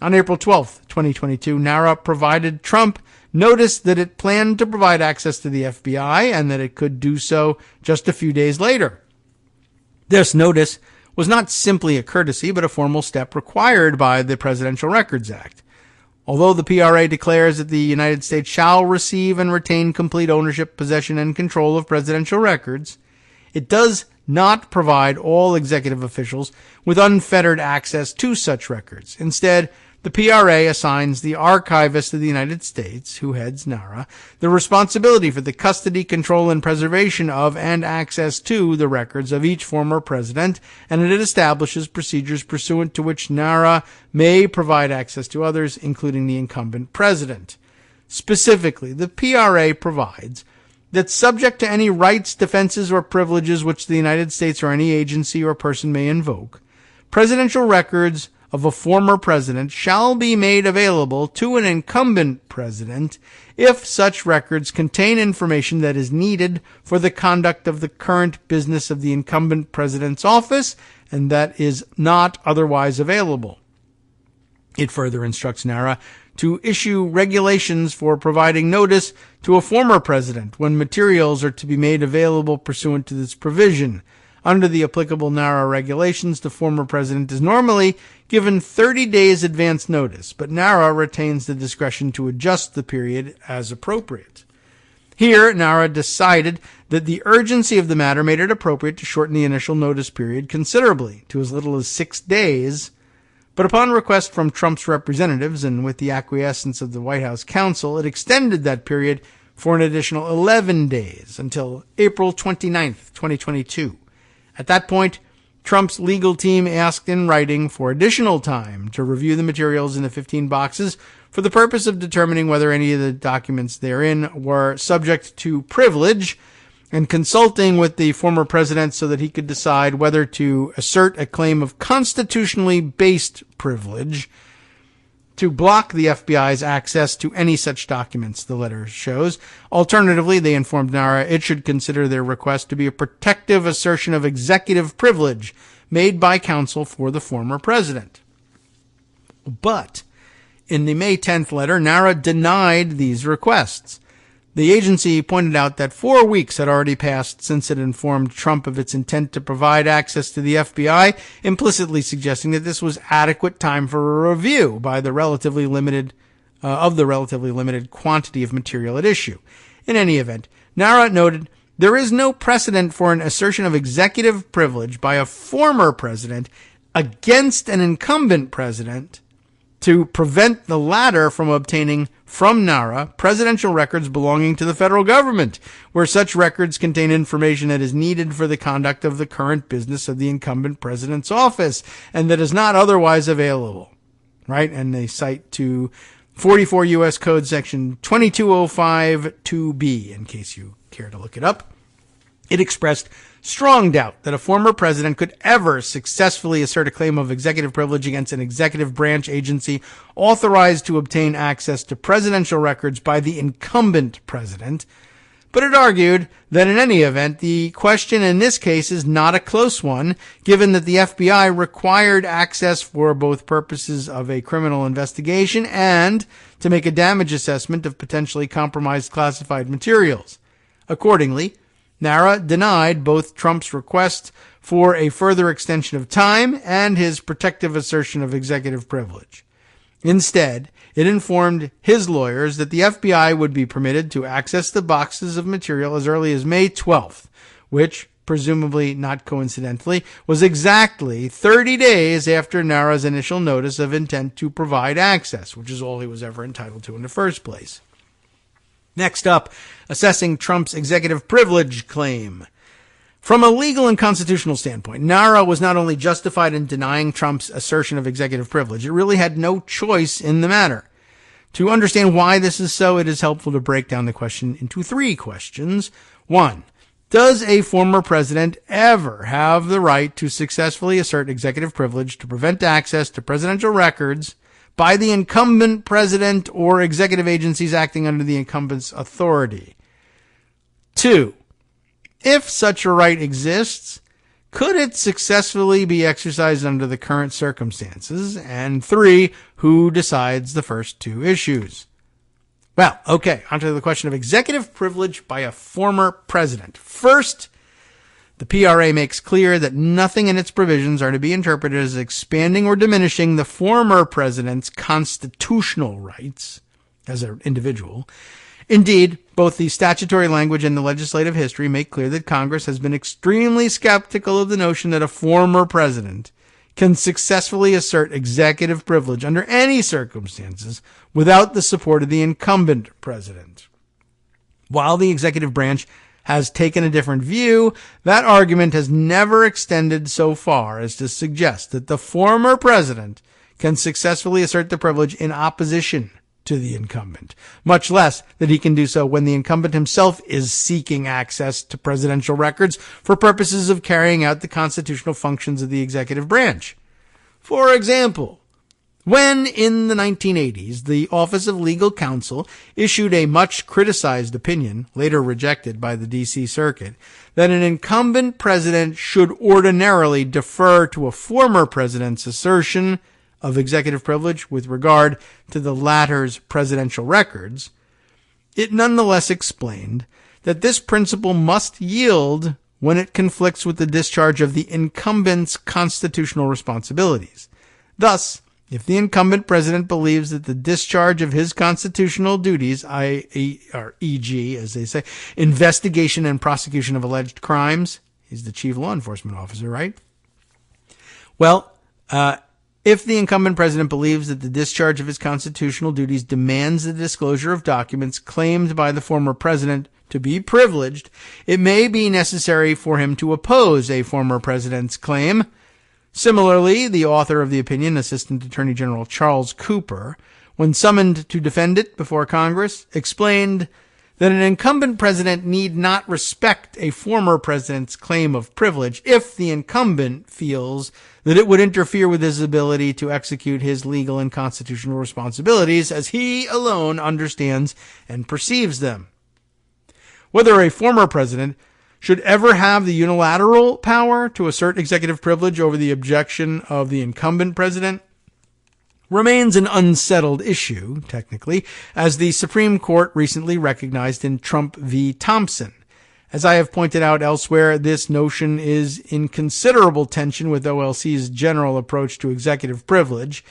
On April 12, 2022, NARA provided Trump noticed that it planned to provide access to the FBI and that it could do so just a few days later. This notice was not simply a courtesy, but a formal step required by the Presidential Records Act. Although the PRA declares that the United States shall receive and retain complete ownership, possession, and control of presidential records, it does not provide all executive officials with unfettered access to such records. Instead, the PRA assigns the Archivist of the United States, who heads NARA, the responsibility for the custody, control, and preservation of and access to the records of each former president, and it establishes procedures pursuant to which NARA may provide access to others, including the incumbent president. Specifically, the PRA provides that subject to any rights, defenses, or privileges which the United States or any agency or person may invoke, presidential records of a former president shall be made available to an incumbent president if such records contain information that is needed for the conduct of the current business of the incumbent president's office and that is not otherwise available. It further instructs NARA to issue regulations for providing notice to a former president when materials are to be made available pursuant to this provision. Under the applicable NARA regulations, the former president is normally given 30 days advance notice, but NARA retains the discretion to adjust the period as appropriate. Here, NARA decided that the urgency of the matter made it appropriate to shorten the initial notice period considerably, to as little as 6 days, but upon request from Trump's representatives and with the acquiescence of the White House counsel, it extended that period for an additional 11 days until April 29th, 2022. At that point, Trump's legal team asked in writing for additional time to review the materials in the 15 boxes for the purpose of determining whether any of the documents therein were subject to privilege and consulting with the former president so that he could decide whether to assert a claim of constitutionally based privilege to block the FBI's access to any such documents, the letter shows. Alternatively, they informed NARA it should consider their request to be a protective assertion of executive privilege made by counsel for the former president. But in the May 10th letter, NARA denied these requests. The agency pointed out that 4 weeks had already passed since it informed Trump of its intent to provide access to the FBI, implicitly suggesting that this was adequate time for a review by the relatively limited quantity of material at issue. In any event, NARA noted there is no precedent for an assertion of executive privilege by a former president against an incumbent president to prevent the latter from obtaining from NARA presidential records belonging to the federal government, where such records contain information that is needed for the conduct of the current business of the incumbent president's office and that is not otherwise available. Right? And they cite to 44 U.S. Code section 2205-2B, in case you care to look it up. It expressed strong doubt that a former president could ever successfully assert a claim of executive privilege against an executive branch agency authorized to obtain access to presidential records by the incumbent president. But it argued that in any event, the question in this case is not a close one, given that the FBI required access for both purposes of a criminal investigation and to make a damage assessment of potentially compromised classified materials. Accordingly, NARA denied both Trump's request for a further extension of time and his protective assertion of executive privilege. Instead, it informed his lawyers that the FBI would be permitted to access the boxes of material as early as May 12th, which, presumably not coincidentally, was exactly 30 days after NARA's initial notice of intent to provide access, which is all he was ever entitled to in the first place. Next up, assessing Trump's executive privilege claim. From a legal and constitutional standpoint, NARA was not only justified in denying Trump's assertion of executive privilege, it really had no choice in the matter. To understand why this is so, it is helpful to break down the question into 3 questions. 1. Does a former president ever have the right to successfully assert executive privilege to prevent access to presidential records by the incumbent president or executive agencies acting under the incumbent's authority? 2. If such a right exists, could it successfully be exercised under the current circumstances? And 3. Who decides the first 2 issues? Well, okay, onto the question of executive privilege by a former president. First, the PRA makes clear that nothing in its provisions are to be interpreted as expanding or diminishing the former president's constitutional rights as an individual. Indeed, both the statutory language and the legislative history make clear that Congress has been extremely skeptical of the notion that a former president can successfully assert executive privilege under any circumstances without the support of the incumbent president. While the executive branch has taken a different view, that argument has never extended so far as to suggest that the former president can successfully assert the privilege in opposition to the incumbent, much less that he can do so when the incumbent himself is seeking access to presidential records for purposes of carrying out the constitutional functions of the executive branch. For example, when in the 1980s, the Office of Legal Counsel issued a much criticized opinion, later rejected by the D.C. Circuit, that an incumbent president should ordinarily defer to a former president's assertion of executive privilege with regard to the latter's presidential records, it nonetheless explained that this principle must yield when it conflicts with the discharge of the incumbent's constitutional responsibilities. Thus, if the incumbent president believes that the discharge of his constitutional duties, e.g., as they say, investigation and prosecution of alleged crimes, he's the chief law enforcement officer, right? Well, if the incumbent president believes that the discharge of his constitutional duties demands the disclosure of documents claimed by the former president to be privileged, it may be necessary for him to oppose a former president's claim. Similarly, the author of the opinion, Assistant Attorney General Charles Cooper, when summoned to defend it before Congress, explained that an incumbent president need not respect a former president's claim of privilege if the incumbent feels that it would interfere with his ability to execute his legal and constitutional responsibilities as he alone understands and perceives them. Whether a former president should ever have the unilateral power to assert executive privilege over the objection of the incumbent president remains an unsettled issue, technically, as the Supreme Court recently recognized in Trump v. Thompson. As I have pointed out elsewhere, this notion is in considerable tension with OLC's general approach to executive privilege,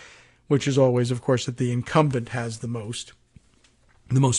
which is always, of course, that the incumbent has the most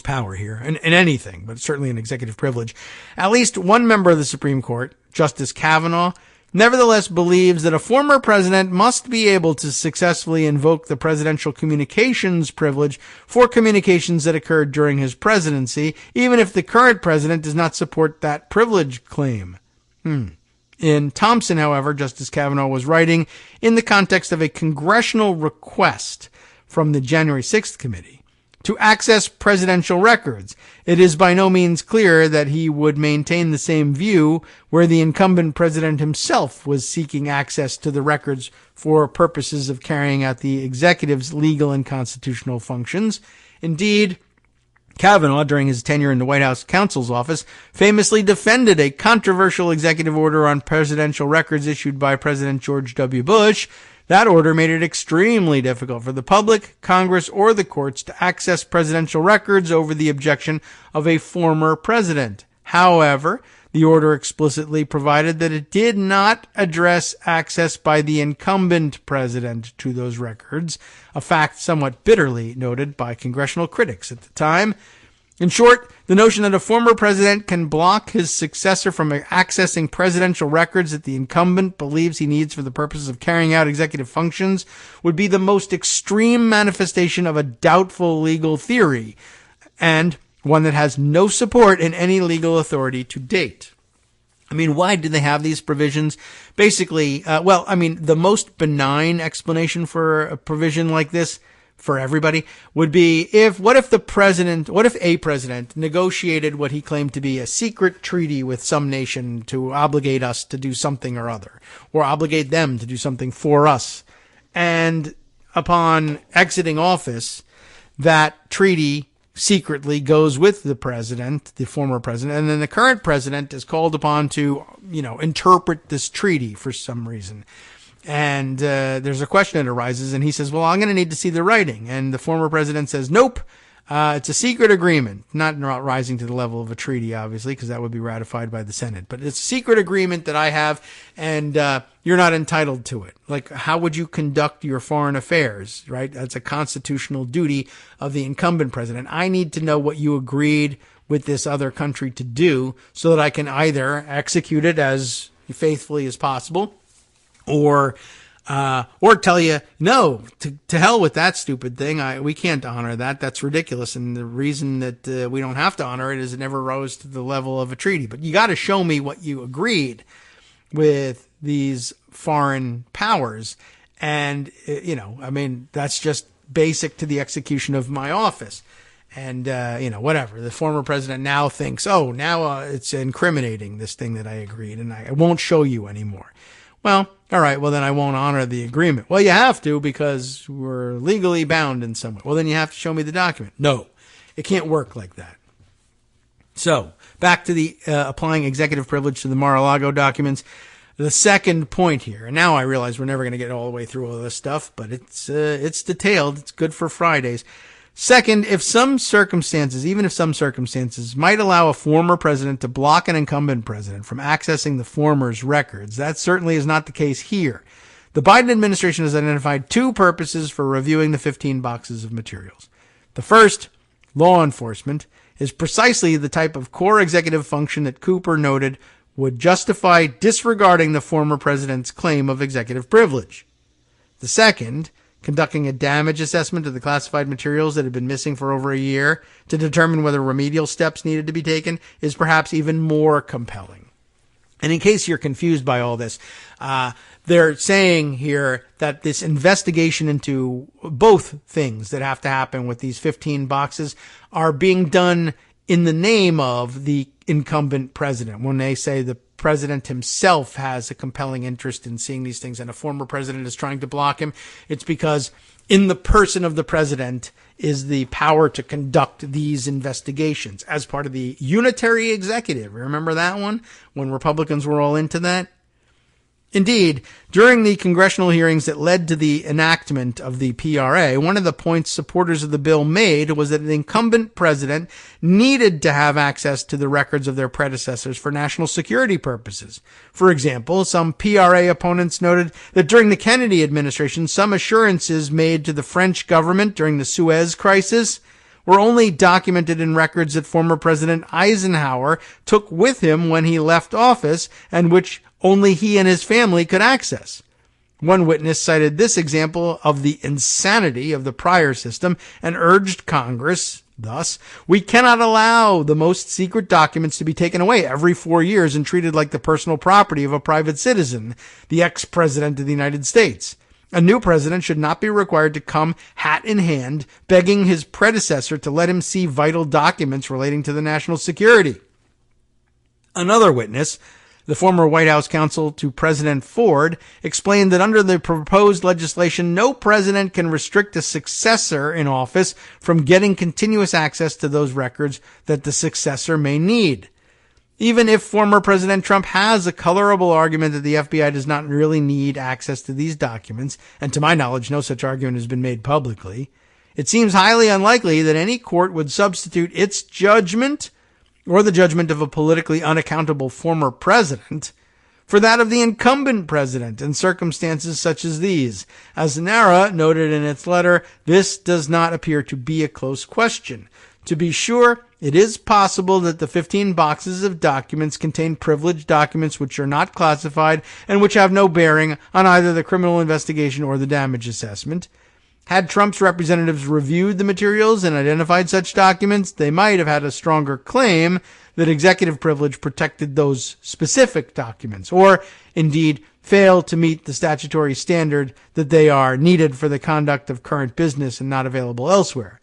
power here, in anything, but certainly in executive privilege. At least one member of the Supreme Court, Justice Kavanaugh, nevertheless believes that a former president must be able to successfully invoke the presidential communications privilege for communications that occurred during his presidency, even if the current president does not support that privilege claim. In Thompson, however, Justice Kavanaugh was writing in the context of a congressional request from the January 6th committee to access presidential records. It is by no means clear that he would maintain the same view where the incumbent president himself was seeking access to the records for purposes of carrying out the executive's legal and constitutional functions. Indeed, Kavanaugh, during his tenure in the White House counsel's office, famously defended a controversial executive order on presidential records issued by President George W. Bush. That order made it extremely difficult for the public, Congress, or the courts to access presidential records over the objection of a former president. However, the order explicitly provided that it did not address access by the incumbent president to those records, a fact somewhat bitterly noted by congressional critics at the time. In short, the notion that a former president can block his successor from accessing presidential records that the incumbent believes he needs for the purposes of carrying out executive functions would be the most extreme manifestation of a doubtful legal theory, and one that has no support in any legal authority to date. I mean, why do they have these provisions? Basically, the most benign explanation for a provision like this for everybody would be what if a president negotiated what he claimed to be a secret treaty with some nation to obligate us to do something or other, or obligate them to do something for us. And upon exiting office, that treaty secretly goes with the president, the former president, and then the current president is called upon to, interpret this treaty for some reason. And there's a question that arises, and he says, well, I'm going to need to see the writing. And the former president says, nope, It's a secret agreement, not rising to the level of a treaty, obviously, because that would be ratified by the Senate. But it's a secret agreement that I have, and you're not entitled to it. Like, how would you conduct your foreign affairs, right? That's a constitutional duty of the incumbent president. I need to know what you agreed with this other country to do so that I can either execute it as faithfully as possible or tell you, no, to hell with that stupid thing. We can't honor that. That's ridiculous. And the reason that we don't have to honor it is it never rose to the level of a treaty. But you got to show me what you agreed with these foreign powers. And, that's just basic to the execution of my office. And, whatever. The former president now thinks, it's incriminating, this thing that I agreed, and I won't show you anymore. Well, all right, well, then I won't honor the agreement. Well, you have to because we're legally bound in some way. Well, then you have to show me the document. No, it can't work like that. So back to the applying executive privilege to the Mar-a-Lago documents. The second point here, and now I realize we're never going to get all the way through all this stuff, but it's detailed. It's good for Fridays. Second, even if some circumstances might allow a former president to block an incumbent president from accessing the former's records, that certainly is not the case here. The Biden administration has identified two purposes for reviewing the 15 boxes of materials. The first, law enforcement, is precisely the type of core executive function that Cooper noted would justify disregarding the former president's claim of executive privilege. The second, conducting a damage assessment of the classified materials that had been missing for over a year to determine whether remedial steps needed to be taken, is perhaps even more compelling. And in case you're confused by all this, they're saying here that this investigation into both things that have to happen with these 15 boxes are being done in the name of the incumbent president. When they say the president himself has a compelling interest in seeing these things and a former president is trying to block him, it's because in the person of the president is the power to conduct these investigations as part of the unitary executive. Remember that one when Republicans were all into that? Indeed, during the congressional hearings that led to the enactment of the PRA, one of the points supporters of the bill made was that the incumbent president needed to have access to the records of their predecessors for national security purposes. For example, some PRA opponents noted that during the Kennedy administration, some assurances made to the French government during the Suez crisis were only documented in records that former President Eisenhower took with him when he left office and which only he and his family could access. One witness cited this example of the insanity of the prior system and urged Congress, thus, we cannot allow the most secret documents to be taken away every 4 years and treated like the personal property of a private citizen, the ex-president of the United States. A new president should not be required to come hat in hand, begging his predecessor to let him see vital documents relating to the national security. Another witness, the former White House counsel to President Ford, explained that under the proposed legislation, no president can restrict a successor in office from getting continuous access to those records that the successor may need. Even if former President Trump has a colorable argument that the FBI does not really need access to these documents, and to my knowledge, no such argument has been made publicly, it seems highly unlikely that any court would substitute its judgment or the judgment of a politically unaccountable former president for that of the incumbent president in circumstances such as these. As NARA noted in its letter, this does not appear to be a close question. To be sure, it is possible that the 15 boxes of documents contain privileged documents which are not classified and which have no bearing on either the criminal investigation or the damage assessment. Had Trump's representatives reviewed the materials and identified such documents, they might have had a stronger claim that executive privilege protected those specific documents, or indeed failed to meet the statutory standard that they are needed for the conduct of current business and not available elsewhere.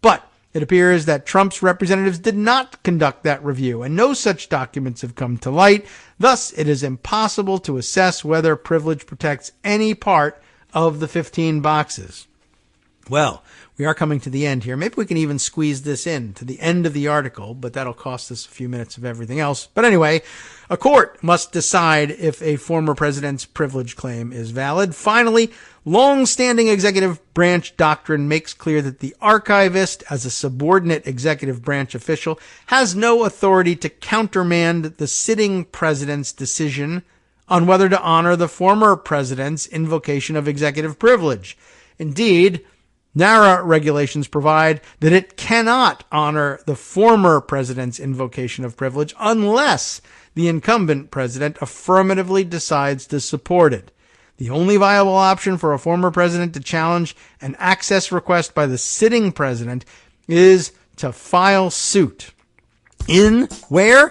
But it appears that Trump's representatives did not conduct that review, and no such documents have come to light. Thus, it is impossible to assess whether privilege protects any part of the 15 boxes. Well, we are coming to the end here. Maybe we can even squeeze this in to the end of the article, but that'll cost us a few minutes of everything else. But anyway, a court must decide if a former president's privilege claim is valid. Finally, long-standing executive branch doctrine makes clear that the archivist, as a subordinate executive branch official, has no authority to countermand the sitting president's decision on whether to honor the former president's invocation of executive privilege. Indeed, NARA regulations provide that it cannot honor the former president's invocation of privilege unless the incumbent president affirmatively decides to support it. The only viable option for a former president to challenge an access request by the sitting president is to file suit. In where?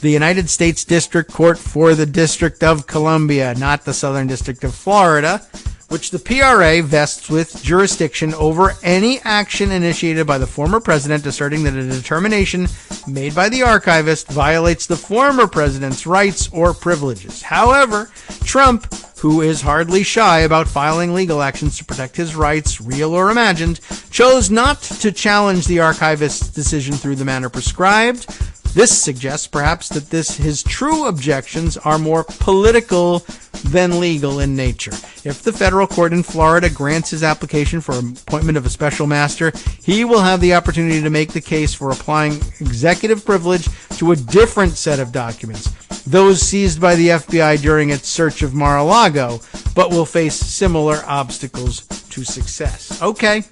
The United States District Court for the District of Columbia, not the Southern District of Florida, which the PRA vests with jurisdiction over any action initiated by the former president asserting that a determination made by the archivist violates the former president's rights or privileges. However, Trump, who is hardly shy about filing legal actions to protect his rights, real or imagined, chose not to challenge the archivist's decision through the manner prescribed. This suggests perhaps that his true objections are more political than legal in nature. If the federal court in Florida grants his application for appointment of a special master, he will have the opportunity to make the case for applying executive privilege to a different set of documents, those seized by the FBI during its search of Mar-a-Lago, but will face similar obstacles to success. Okay.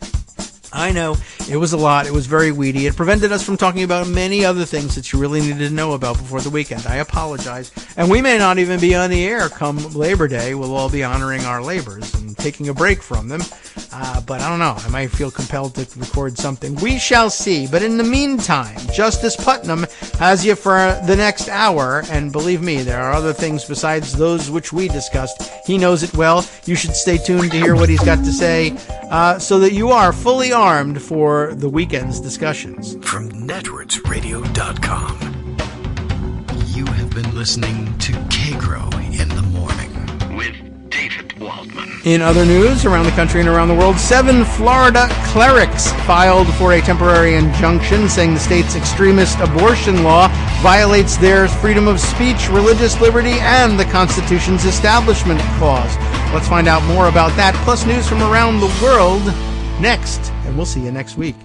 I know, it was a lot. It was very weedy. It prevented us from talking about many other things that you really needed to know about before the weekend. I apologize. And we may not even be on the air come Labor Day. We'll all be honoring our labors and taking a break from them. But I don't know. I might feel compelled to record something. We shall see. But in the meantime, Justice Putnam has you for the next hour. And believe me, there are other things besides those which we discussed. He knows it well. You should stay tuned to hear what he's got to say so that you are fully armed for the weekend's discussions. From netrootsradio.com, you have been listening to Kagro in the Morning with David Waldman. In other news, around the country and around the world, 7 Florida clerics filed for a temporary injunction saying the state's extremist abortion law violates their freedom of speech, religious liberty, and the Constitution's Establishment Clause. Let's find out more about that, plus news from around the world next, and we'll see you next week.